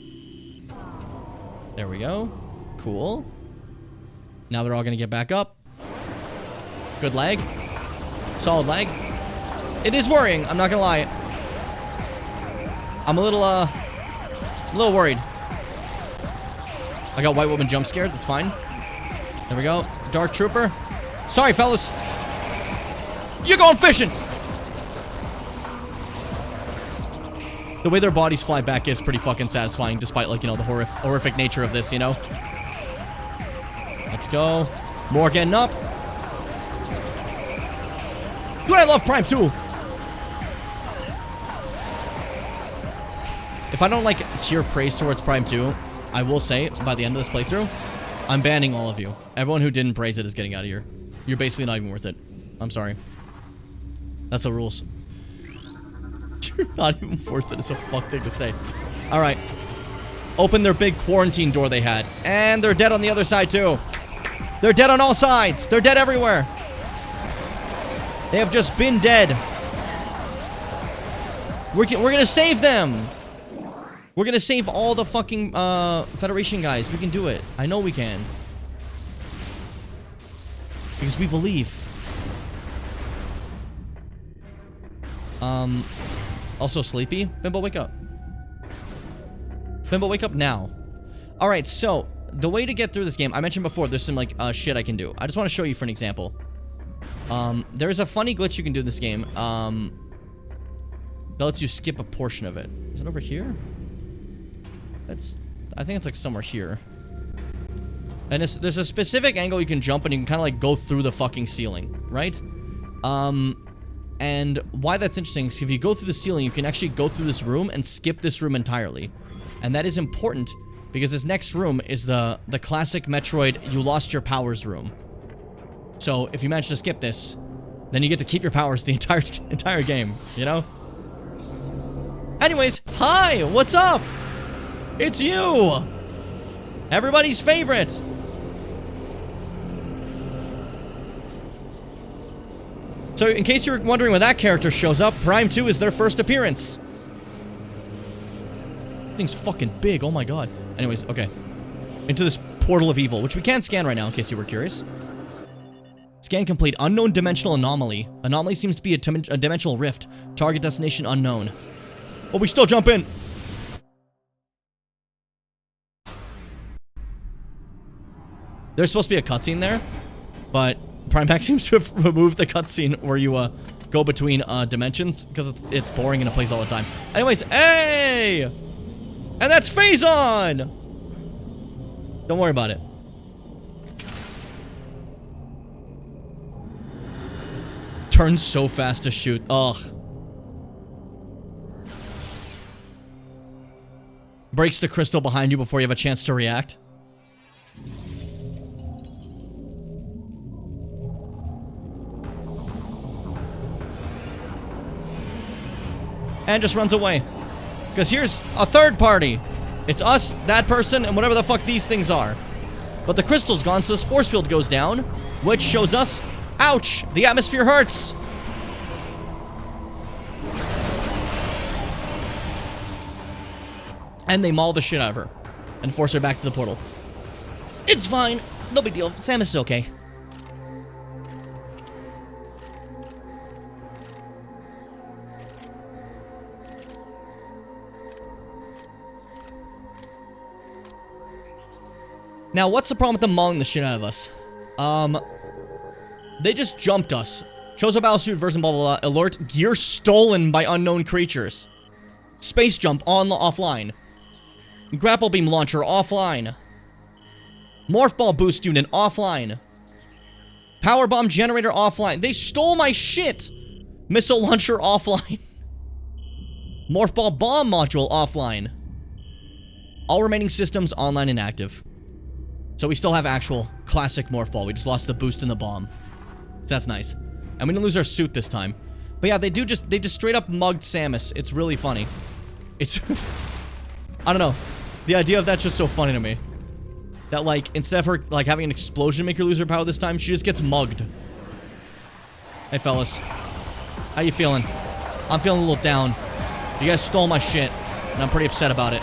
Speaker 1: There we go. Cool. Now they're all gonna get back up. Good lag. Solid lag. It is worrying, I'm not gonna lie. I'm a little worried. I got white woman jump scared, that's fine. There we go. Dark Trooper. Sorry, fellas. You're going fishing! The way their bodies fly back is pretty fucking satisfying, despite, like, you know, the horrific nature of this, you know? Let's go. More getting up. Dude, I love Prime 2! If I don't, like, hear praise towards Prime 2, I will say, by the end of this playthrough, I'm banning all of you. Everyone who didn't praise it is getting out of here. You're basically not even worth it. I'm sorry. That's the rules. You're not even worth it. It's a fuck thing to say. Alright. Open their big quarantine door they had. And they're dead on the other side, too. They're dead on all sides. They're dead everywhere. They have just been dead. We're gonna save them. We're gonna save all the fucking, Federation guys. We can do it. I know we can. Because we believe. Also sleepy? Bimbo, wake up. Bimbo, wake up now. Alright, so, the way to get through this game, I mentioned before, there's some, like, shit I can do. I just want to show you for an example. There's a funny glitch you can do in this game, that lets you skip a portion of it. Is it over here? I think it's, like, somewhere here. And there's a specific angle you can jump and you can kind of, like, go through the fucking ceiling, right? And why that's interesting is if you go through the ceiling, you can actually go through this room and skip this room entirely. And that is important because this next room is the classic Metroid you lost your powers room. So if you manage to skip this, then you get to keep your powers the entire game, you know? Anyways, hi, what's up? It's you! Everybody's favorite! So, in case you were wondering when that character shows up, Prime 2 is their first appearance. Thing's fucking big, oh my god. Anyways, okay. Into this portal of evil, which we can't scan right now, in case you were curious. Scan complete. Unknown dimensional anomaly. Anomaly seems to be a dimensional rift. Target destination unknown. But we still jump in. There's supposed to be a cutscene there, but Primax seems to have removed the cutscene where you go between dimensions because it's boring and it plays all the time. Anyways, hey! And that's Phazon! Don't worry about it. Turns so fast to shoot. Ugh. Breaks the crystal behind you before you have a chance to react. And just runs away. Because here's a third party. It's us, that person, and whatever the fuck these things are. But the crystal's gone, so this force field goes down, which shows us, ouch, the atmosphere hurts. And they maul the shit out of her and force her back to the portal. It's fine. No big deal. Samus is okay. Now, what's the problem with them mauling the shit out of us? They just jumped us. Chozo battlesuit version blah blah blah. Alert, gear stolen by unknown creatures. Space jump offline. Grapple beam launcher offline. Morph ball boost unit offline. Power bomb generator offline. They stole my shit. Missile launcher offline. Morph ball bomb module offline. All remaining systems online and active. So we still have actual classic morph ball. We just lost the boost and the bomb. So that's nice. And we didn't lose our suit this time. But yeah, they just straight up mugged Samus. It's really funny. It's I don't know. The idea of that's just so funny to me. That like instead of her like having an explosion make her lose her power this time, she just gets mugged. Hey fellas. How you feeling? I'm feeling a little down. You guys stole my shit, and I'm pretty upset about it.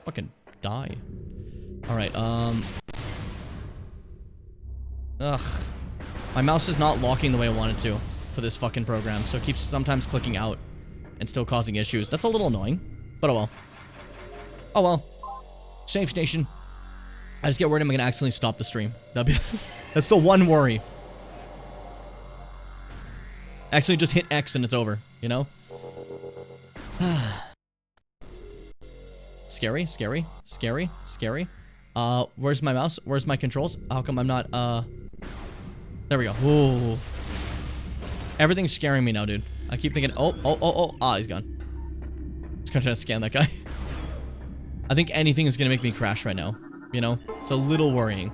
Speaker 1: Fucking die. Alright, ugh. My mouse is not locking the way I want it to for this fucking program, so it keeps sometimes clicking out and still causing issues. That's a little annoying, but oh well. Oh well. Save station. I just get worried I'm gonna accidentally stop the stream. That'd be that's the one worry. Accidentally just hit X and it's over, you know? Scary, scary, scary, scary. Where's my mouse? Where's my controls? How come I'm not, there we go. Ooh. Everything's scaring me now, dude. I keep thinking, ah, he's gone. Just gonna try to scan that guy. I think anything is gonna make me crash right now. You know? It's a little worrying.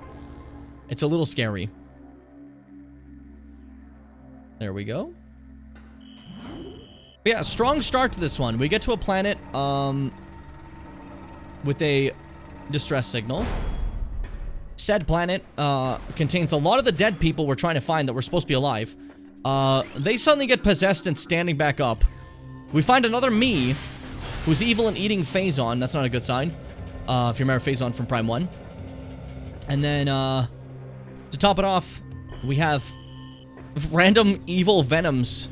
Speaker 1: It's a little scary. There we go. But yeah, strong start to this one. We get to a planet, with a distress signal. Said planet contains a lot of the dead people we're trying to find that were supposed to be alive. They suddenly get possessed and standing back up. We find another me who's evil and eating Phazon. That's not a good sign. If you remember Phazon from Prime 1. And then to top it off, we have random evil Venoms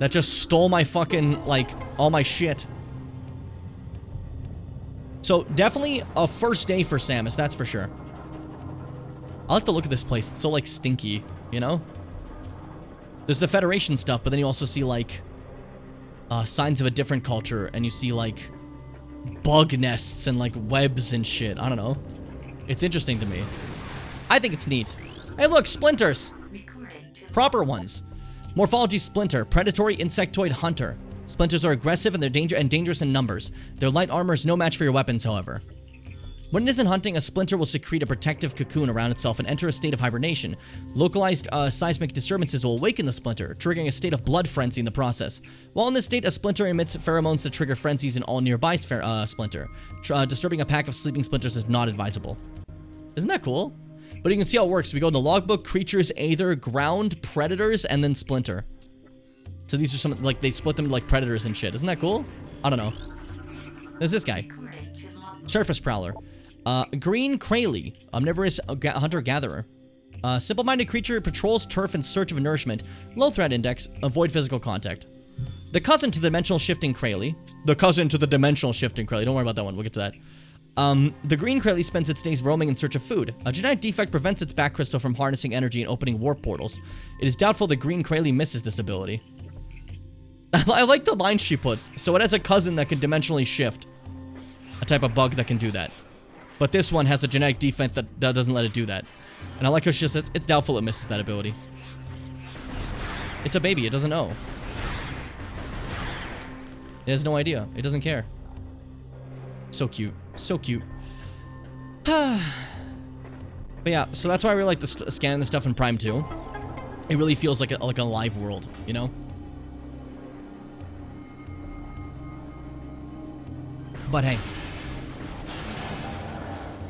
Speaker 1: that just stole my fucking, like, all my shit. So, definitely a first day for Samus, that's for sure. I like to look at this place. It's so, like, stinky, you know? There's the Federation stuff, but then you also see, like, signs of a different culture, and you see, like, bug nests and, like, webs and shit. I don't know. It's interesting to me. I think it's neat. Hey, look, splinters! Proper ones. Morphology Splinter, Predatory Insectoid Hunter. Splinters are aggressive and they're dangerous in numbers. Their light armor is no match for your weapons, however. When it isn't hunting, a splinter will secrete a protective cocoon around itself and enter a state of hibernation. Localized seismic disturbances will awaken the splinter, triggering a state of blood frenzy in the process. While in this state, a splinter emits pheromones that trigger frenzies in all nearby splinter. Disturbing a pack of sleeping splinters is not advisable. Isn't that cool? But you can see how it works. We go to logbook, creatures, aether, ground, predators, and then splinter. So these are some, like, they split them like predators and shit. Isn't that cool? I don't know. There's this guy. Surface Prowler. Green Kraly, omnivorous hunter-gatherer. Simple-minded creature, patrols turf in search of nourishment. Low threat index, avoid physical contact. The cousin to the dimensional shifting Kraly. Don't worry about that one, we'll get to that. The green Kraly spends its days roaming in search of food. A genetic defect prevents its back crystal from harnessing energy and opening warp portals. It is doubtful the green Kraly misses this ability. I like the line she puts. So it has a cousin that can dimensionally shift. A type of bug that can do that. But this one has a genetic defect that doesn't let it do that. And I like how she says it's doubtful it misses that ability. It's a baby. It doesn't know. It has no idea. It doesn't care. So cute. So cute. But yeah, so that's why I really like the scanning the stuff in Prime 2. It really feels like a live world, you know? But hey.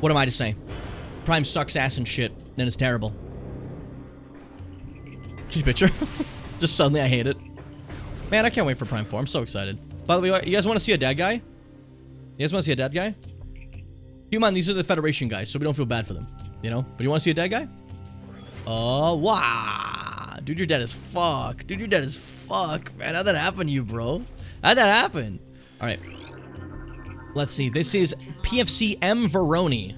Speaker 1: What am I to say? Prime sucks ass and shit, and it's terrible. Can you picture? Just suddenly I hate it. Man, I can't wait for Prime 4. I'm so excited. By the way, you guys want to see a dead guy? You guys want to see a dead guy? Keep in mind, these are the Federation guys, so we don't feel bad for them. You know? But you want to see a dead guy? Oh, wow. Dude, you're dead as fuck. Dude, you're dead as fuck. Man, how'd that happen to you, bro? How'd that happen? Alright. Let's see. This is PFC M. Veroni.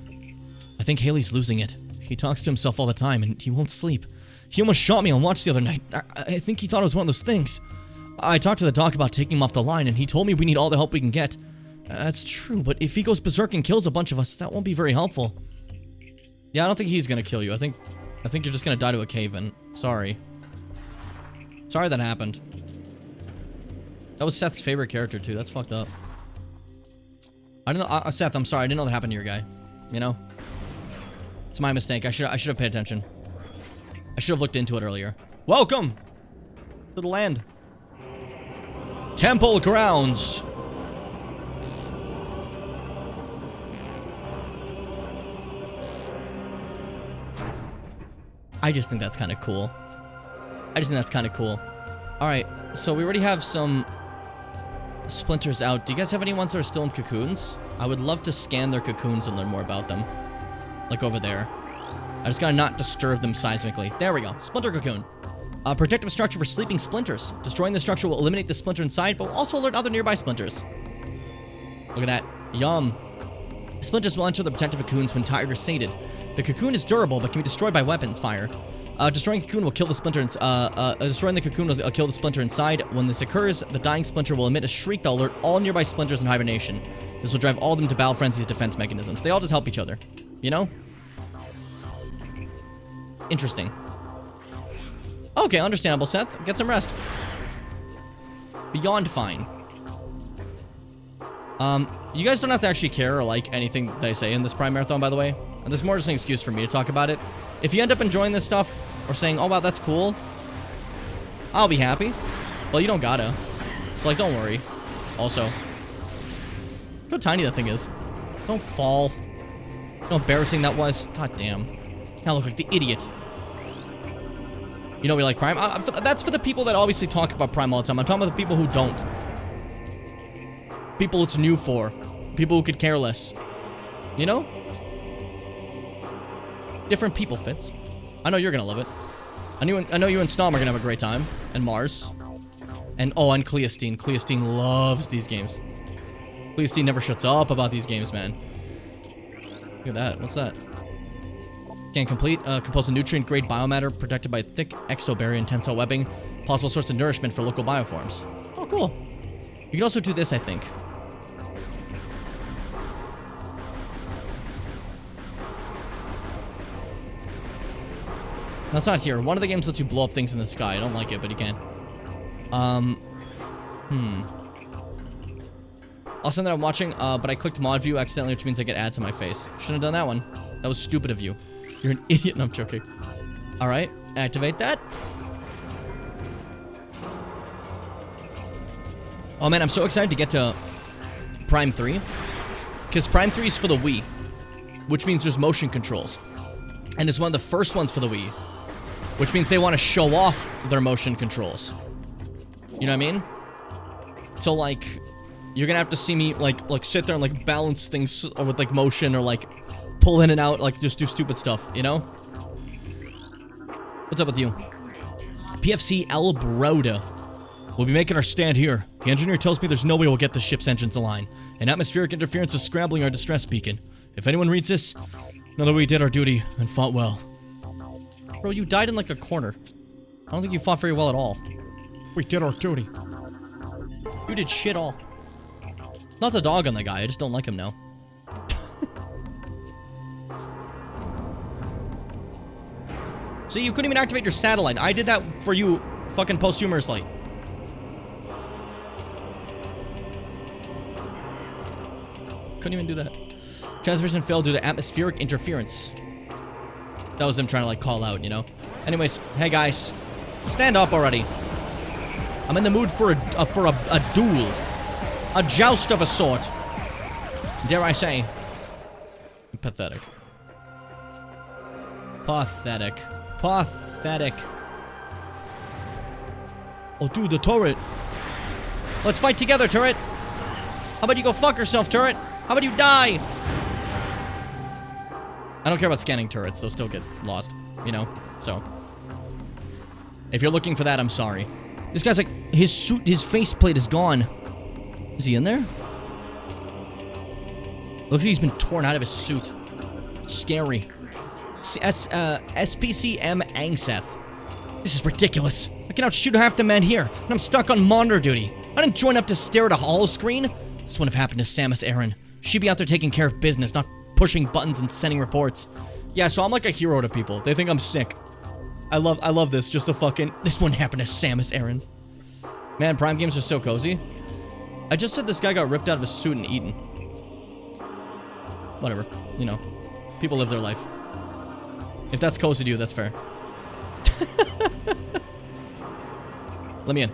Speaker 1: I think Haley's losing it. He talks to himself all the time, and he won't sleep. He almost shot me on watch the other night. I think he thought it was one of those things. I talked to the doc about taking him off the line, and he told me we need all the help we can get. That's true, but if he goes berserk and kills a bunch of us, that won't be very helpful. Yeah, I don't think he's gonna kill you. I think you're just gonna die to a cave-in. Sorry. Sorry that happened. That was Seth's favorite character, too. That's fucked up. I don't know. Seth, I'm sorry. I didn't know that happened to your guy. You know? It's my mistake. I should have paid attention. I should have looked into it earlier. Welcome to the land. Temple grounds. I just think that's kind of cool. Alright, so we already have some splinters out. Do you guys have any ones that are still in cocoons? I would love to scan their cocoons and learn more about them. Like over there. I just gotta not disturb them seismically. There we go. Splinter cocoon. A protective structure for sleeping splinters. Destroying the structure will eliminate the splinter inside, but will also alert other nearby splinters. Look at that. Yum. Splinters will enter the protective cocoons when tired or sated. The cocoon is durable, but can be destroyed by weapons fire. Destroying the cocoon will kill the splinter. Destroying the cocoon will kill the splinter inside. When this occurs, the dying splinter will emit a shriek that will alert all nearby splinters in hibernation. This will drive all of them to battle frenzy's defense mechanisms. They all just help each other. You know? Interesting. Okay, understandable, Seth. Get some rest. Beyond fine. You guys don't have to actually care or like anything that I say in this Prime Marathon, by the way. And there's more just an excuse for me to talk about it. If you end up enjoying this stuff, or saying, oh wow, that's cool, I'll be happy. Well, you don't gotta. So, like, don't worry. Also, look how tiny that thing is. Don't fall. How embarrassing that was. God damn. Now I look like the idiot. You know we like Prime? That's for the people that obviously talk about Prime all the time. I'm talking about the people who don't. People it's new for. People who could care less. You know? Different people, Fitz. I know you're gonna love it. I know you and Stom are gonna have a great time. And Mars. And, oh, and Cleostine. Cleostine loves these games. Cleostine never shuts up about these games, man. Look at that. What's that? Can complete. Compose a nutrient-grade biomatter protected by thick exobarrier and tensile webbing. Possible source of nourishment for local bioforms. Oh, cool. You can also do this, I think. That's not here. One of the games lets you blow up things in the sky. I don't like it, but you can. Also, that I'm watching, but I clicked mod view accidentally, which means I get ads on my face. Shouldn't have done that one. That was stupid of you. You're an idiot. No, I'm joking. Alright, activate that. Oh man, I'm so excited to get to Prime 3. Because Prime 3 is for the Wii. Which means there's motion controls. And it's one of the first ones for the Wii. Which means they want to show off their motion controls. You know what I mean? So, like, you're gonna have to see me, like sit there and, like, balance things with, like, motion or, like, pull in and out, like, just do stupid stuff, you know? What's up with you? PFC El Broda. We'll be making our stand here. The engineer tells me there's no way we'll get the ship's engines aligned. And atmospheric interference is scrambling our distress beacon. If anyone reads this, know that we did our duty and fought well. Bro, you died in like a corner. I don't think you fought very well at all. We did our duty. You did shit all. Not the dog on the guy, I just don't like him now. See, you couldn't even activate your satellite. I did that for you fucking posthumously. Couldn't even do that. Transmission failed due to atmospheric interference. That was them trying to like call out, you know? Anyways, hey guys. Stand up already. I'm in the mood for a duel. A joust of a sort. Dare I say. Pathetic. Pathetic. Pathetic. Oh, dude, the turret. Let's fight together, turret. How about you go fuck yourself, turret? How about you die? I don't care about scanning turrets. They'll still get lost, you know? So. If you're looking for that, I'm sorry. This guy's like, his suit, his faceplate is gone. Is he in there? Looks like he's been torn out of his suit. Scary. SPCM Angseth. This is ridiculous. I can outshoot half the men here, and I'm stuck on monitor duty. I didn't join up to stare at a holo screen. This wouldn't have happened to Samus Aran. She'd be out there taking care of business, not pushing buttons and sending reports. Yeah, so I'm like a hero to people. They think I'm sick. I love this. Just the fucking... This wouldn't happen to Samus Aran. Man, Prime games are so cozy. I just said this guy got ripped out of his suit and eaten. Whatever. You know. People live their life. If that's cozy to you, that's fair. Let me in.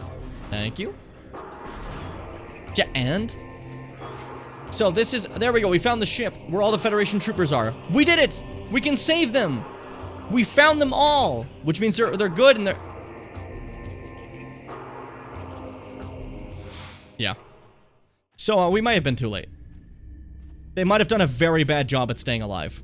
Speaker 1: Thank you. Yeah, and? So this is... There we go. We found the ship where all the Federation troopers are. We did it! We can save them! We found them all! Which means they're good and they're... Yeah. So, we might have been too late. They might have done a very bad job at staying alive.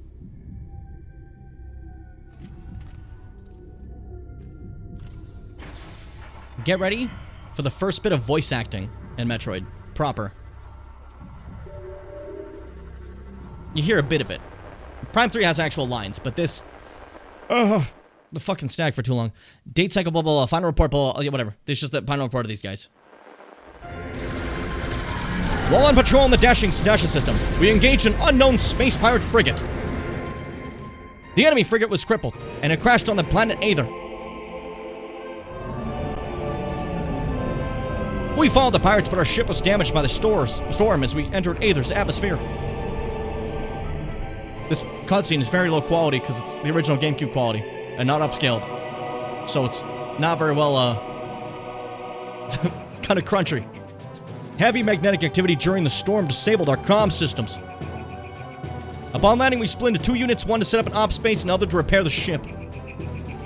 Speaker 1: Get ready for the first bit of voice acting in Metroid. Proper. You hear a bit of it. Prime 3 has actual lines, but this... the fucking stag for too long. Date cycle, blah, blah, blah. Final report, blah, blah, yeah, whatever. It's just the final report of these guys. While on patrol in the dashing system, we engaged an unknown space pirate frigate. The enemy frigate was crippled, and it crashed on the planet Aether. We followed the pirates, but our ship was damaged by the storm as we entered Aether's atmosphere. This cutscene is very low quality because it's the original GameCube quality and not upscaled. So it's not very well, it's kind of crunchy. Heavy magnetic activity during the storm disabled our comm systems. Upon landing, we split into 2 units, one to set up an ops base and other to repair the ship.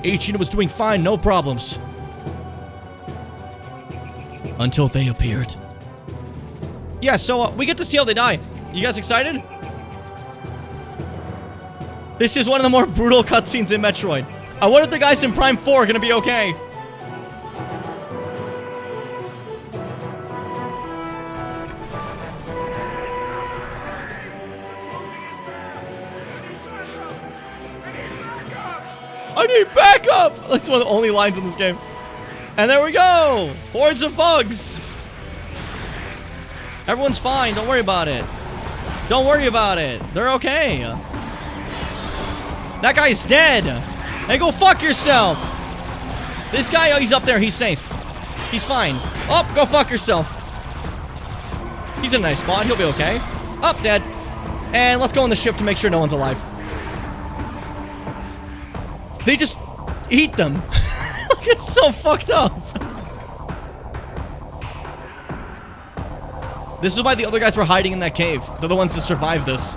Speaker 1: Each unit was doing fine, no problems. Until they appeared. Yeah, so we get to see how they die. You guys excited? This is one of the more brutal cutscenes in Metroid. I wonder if the guys in Prime 4 are gonna be okay. I need backup! That's one of the only lines in this game. And there we go! Hordes of bugs! Everyone's fine, don't worry about it. Don't worry about it. They're okay. That guy's dead! Hey, go fuck yourself! This guy, oh, he's up there, he's safe. He's fine. Oh, go fuck yourself. He's in a nice spot, he'll be okay. Up, dead. And let's go on the ship to make sure no one's alive. They just eat them. It's so fucked up. This is why the other guys were hiding in that cave. They're the ones that survived this.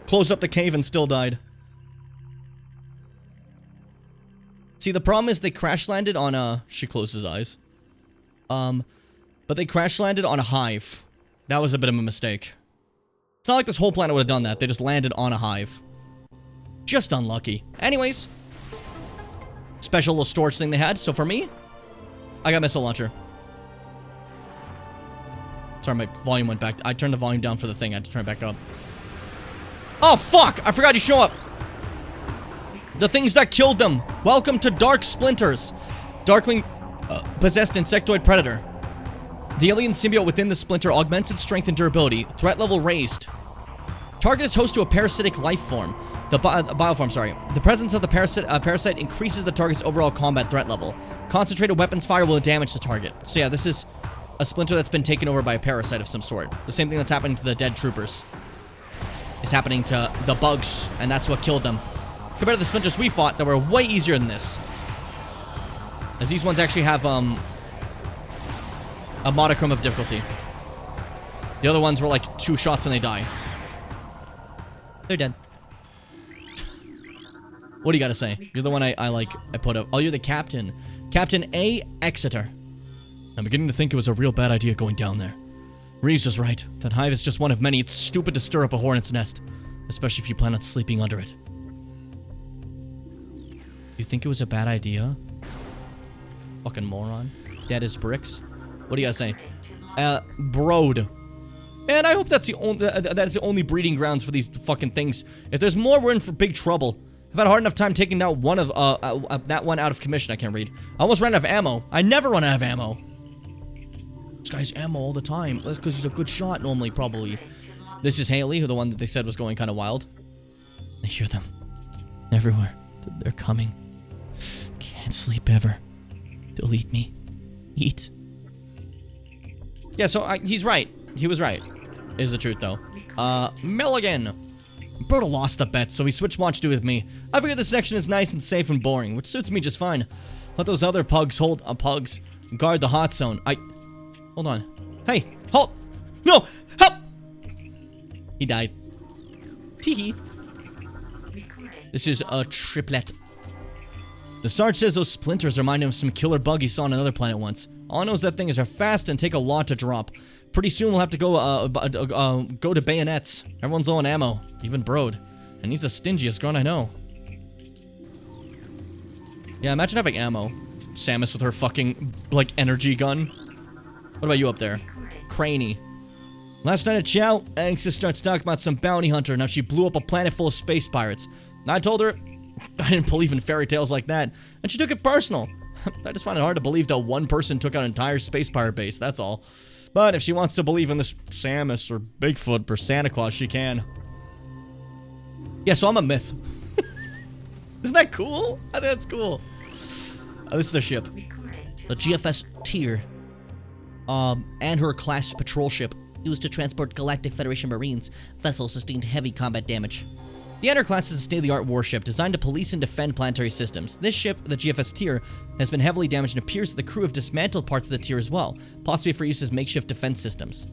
Speaker 1: Closed up the cave and still died. See, the problem is they crash landed on she closed his eyes. But they crash landed on a hive. That was a bit of a mistake. It's not like this whole planet would have done that. They just landed on a hive. Just unlucky. Anyways. special little storage thing they had. So for me, I got missile launcher. Sorry, my volume went back. I turned the volume down for the thing. I had to turn it back up. Oh, fuck! I forgot you show up. The things that killed them. Welcome to Dark Splinters. Darkling possessed insectoid predator. The alien symbiote within the splinter augments its strength and durability. Threat level raised. Target is host to a parasitic life form. Bioform, sorry. The presence of the parasite increases the target's overall combat threat level. Concentrated weapons fire will damage the target. So yeah, this is a splinter that's been taken over by a parasite of some sort. The same thing that's happening to the dead troopers is happening to the bugs, and that's what killed them. Compared to the splinters we fought that were way easier than this. As these ones actually have, a modicum of difficulty. The other ones were like 2 shots and they die. They're dead. What do you gotta say? You're the one I put up. Oh, you're the captain. Captain A. Exeter. I'm beginning to think it was a real bad idea going down there. Reeves was right. That hive is just one of many. It's stupid to stir up a hornet's nest. Especially if you plan on sleeping under it. You think it was a bad idea? Fucking moron. Dead as bricks. What do you gotta say? Broad. And I hope that's the only breeding grounds for these fucking things. If there's more, we're in for big trouble. I've had a hard enough time taking down one of, that one out of commission. I can't read. I almost ran out of ammo. I never run out of ammo. This guy's ammo all the time. That's because he's a good shot normally, probably. This is Haley, who the one that they said was going kind of wild. I hear them. Everywhere. They're coming. Can't sleep ever. They'll eat me. Eat. Yeah, so he's right. He was right. Is the truth, though. Milligan. Broda lost the bet, so he switched watch to with me. I figured this section is nice and safe and boring, which suits me just fine. Let those other pugs guard the hot zone. Hold on. Hey, halt! No! Help! He died. Teehee. This is a triplet. The Sarge says those splinters remind him of some killer bug he saw on another planet once. All I know is that things are fast and take a lot to drop. Pretty soon we'll have to go to bayonets. Everyone's low on ammo, even Broad. And he's the stingiest grunt I know. Yeah, imagine having ammo. Samus with her fucking, like, energy gun. What about you up there? Craney. Last night at Chow, Anxious starts talking about some bounty hunter. Now she blew up a planet full of space pirates. And I told her I didn't believe in fairy tales like that. And she took it personal. I just find it hard to believe that one person took out an entire space pirate base, that's all. But if she wants to believe in this Samus or Bigfoot or Santa Claus, she can. Yeah, so I'm a myth. Isn't that cool? I think that's cool. This is the ship. The GFS Tier. And her class patrol ship. Used to transport Galactic Federation Marines. Vessel sustained heavy combat damage. The Enter class is a state-of-the-art warship designed to police and defend planetary systems. This ship, the GFS Tier, has been heavily damaged and appears that the crew have dismantled parts of the tier as well, possibly for use as makeshift defense systems.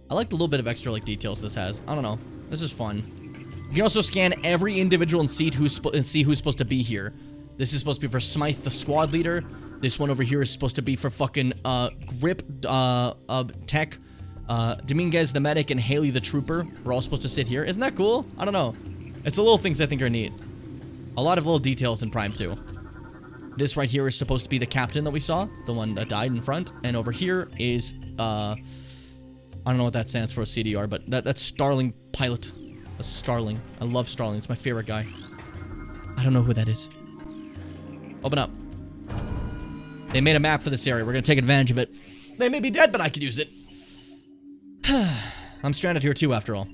Speaker 1: I like the little bit of extra details this has. I don't know. This is fun. You can also scan every individual and see who's supposed to be here. This is supposed to be for Smythe, the squad leader. This one over here is supposed to be for fucking Grip, Tech. Dominguez the medic and Haley the trooper. We're all supposed to sit here. Isn't that cool? I don't know. It's the little things I think are neat. A lot of little details in Prime 2. This right here is supposed to be the captain that we saw. The one that died in front. And over here is, I don't know what that stands for, CDR, but that's Starling Pilot. That's Starling. I love Starling. It's my favorite guy. I don't know who that is. Open up. They made a map for this area. We're gonna take advantage of it. They may be dead, but I could use it. I'm stranded here too, after all.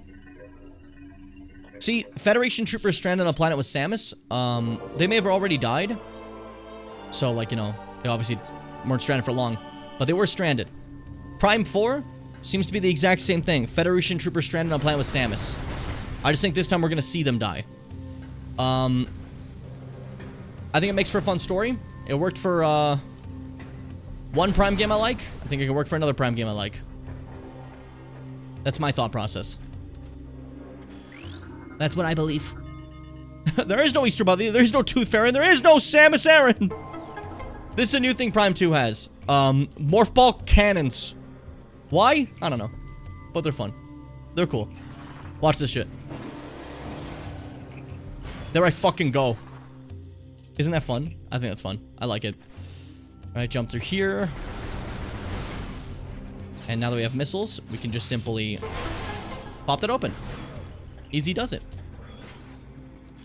Speaker 1: See, Federation troopers stranded on a planet with Samus, they may have already died. So, like, you know, they obviously weren't stranded for long. But they were stranded. Prime 4 seems to be the exact same thing. Federation troopers stranded on a planet with Samus. I just think this time we're gonna see them die. I think it makes for a fun story. It worked for, one Prime game I like. I think it can work for another Prime game I like. That's my thought process. That's what I believe. There is no Easter Bunny, there is no Tooth Fairy, and there is no Samus Aran! This is a new thing Prime 2 has. Morph Ball cannons. Why? I don't know. But they're fun. They're cool. Watch this shit. There I fucking go. Isn't that fun? I think that's fun. I like it. Alright, jump through here. And now that we have missiles, we can just simply pop that open. Easy does it.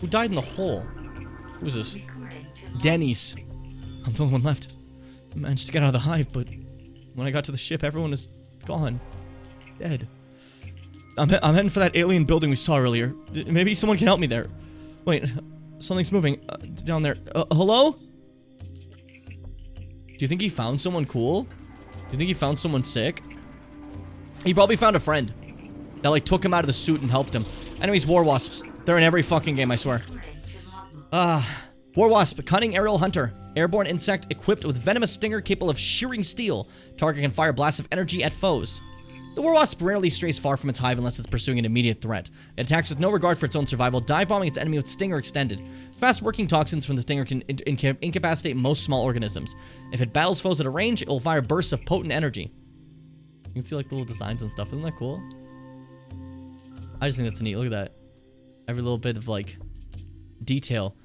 Speaker 1: Who died in the hole? Who was this? Denny's. I'm the only one left. I managed to get out of the hive, but when I got to the ship, everyone is gone. Dead. I'm heading for that alien building we saw earlier. Maybe someone can help me there. Wait, something's moving down there. Hello? Do you think he found someone cool? Do you think he found someone sick? He probably found a friend that, like, took him out of the suit and helped him. Anyways, war wasps. They're in every fucking game, I swear. War wasp, cunning aerial hunter. Airborne insect equipped with venomous stinger capable of shearing steel. Target can fire blasts of energy at foes. The war wasp rarely strays far from its hive unless it's pursuing an immediate threat. It attacks with no regard for its own survival, dive-bombing its enemy with stinger extended. Fast-working toxins from the stinger can incapacitate most small organisms. If it battles foes at a range, it will fire bursts of potent energy. You can see, like, the little designs and stuff. Isn't that cool? I just think that's neat. Look at that. Every little bit of, like, detail.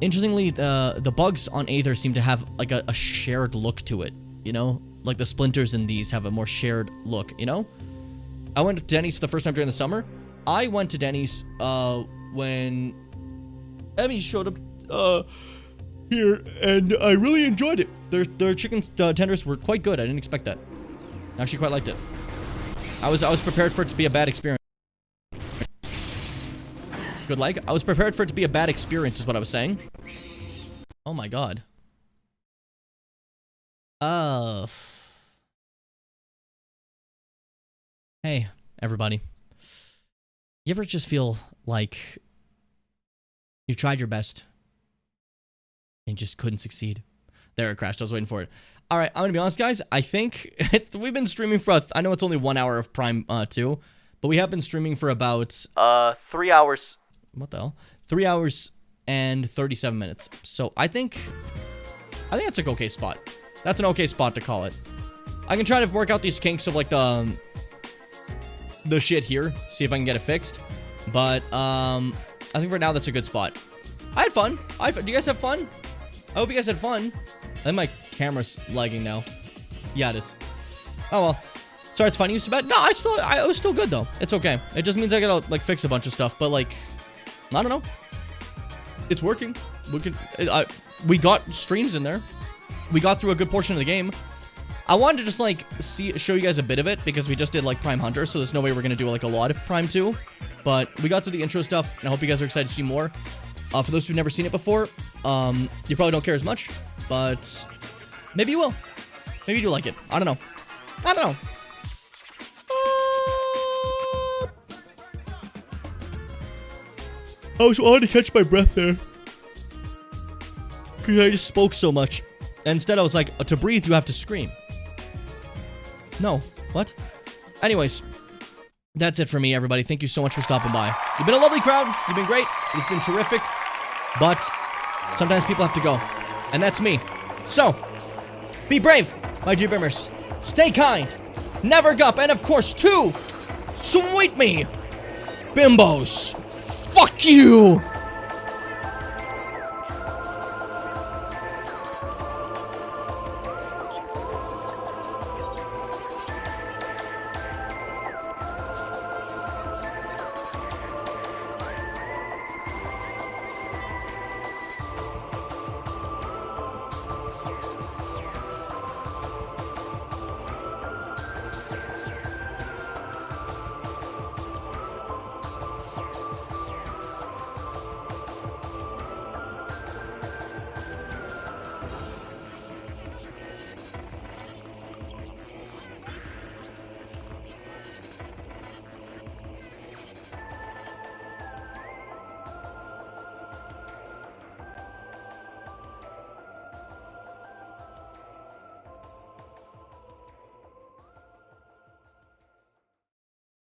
Speaker 1: Interestingly, the bugs on Aether seem to have, like, a shared look to it, you know? Like, the splinters in these have a more shared look, you know? I went to Denny's for the first time during the summer. I went to Denny's, when Emmy showed up, here, and I really enjoyed it. Their chicken tenders were quite good. I didn't expect that. I actually quite liked it. I was prepared for it to be a bad experience. Good like. I was prepared for it to be a bad experience is what I was saying. Oh my god. Hey, everybody. You ever just feel like you tried your best and just couldn't succeed? There, it crashed. I was waiting for it. Alright, I'm gonna be honest, guys. I think we've been streaming for, I know it's only 1 hour of Prime 2, but we have been streaming for about 3 hours. What the hell? 3 hours and 37 minutes. So I think that's an okay spot. That's an okay spot to call it. I can try to work out these kinks of, like, the shit here. See if I can get it fixed. But, I think for now that's a good spot. I had fun. Do you guys have fun? I hope you guys had fun. I think my camera's lagging now. Yeah, it is. Oh, well. Sorry, it's fun. You used to bet? No, it was still good, though. It's okay. It just means I gotta, like, fix a bunch of stuff. But, like, I don't know. It's working. We got streams in there. We got through a good portion of the game. I wanted to just, like, show you guys a bit of it because we just did, like, Prime Hunter, so there's no way we're gonna do, like, a lot of Prime 2. But we got through the intro stuff, and I hope you guys are excited to see more. For those who've never seen it before, you probably don't care as much, but maybe you will. Maybe you do like it. I don't know. I don't know. I was wanting to catch my breath there. Because I just spoke so much. And instead I was like, to breathe you have to scream. No. What? Anyways. That's it for me, everybody. Thank you so much for stopping by. You've been a lovely crowd. You've been great. It's been terrific. But sometimes people have to go. And that's me. So, be brave, my G-Bimmers. Stay kind. Never gup. And of course, sweet me. Bimbos. Fuck you.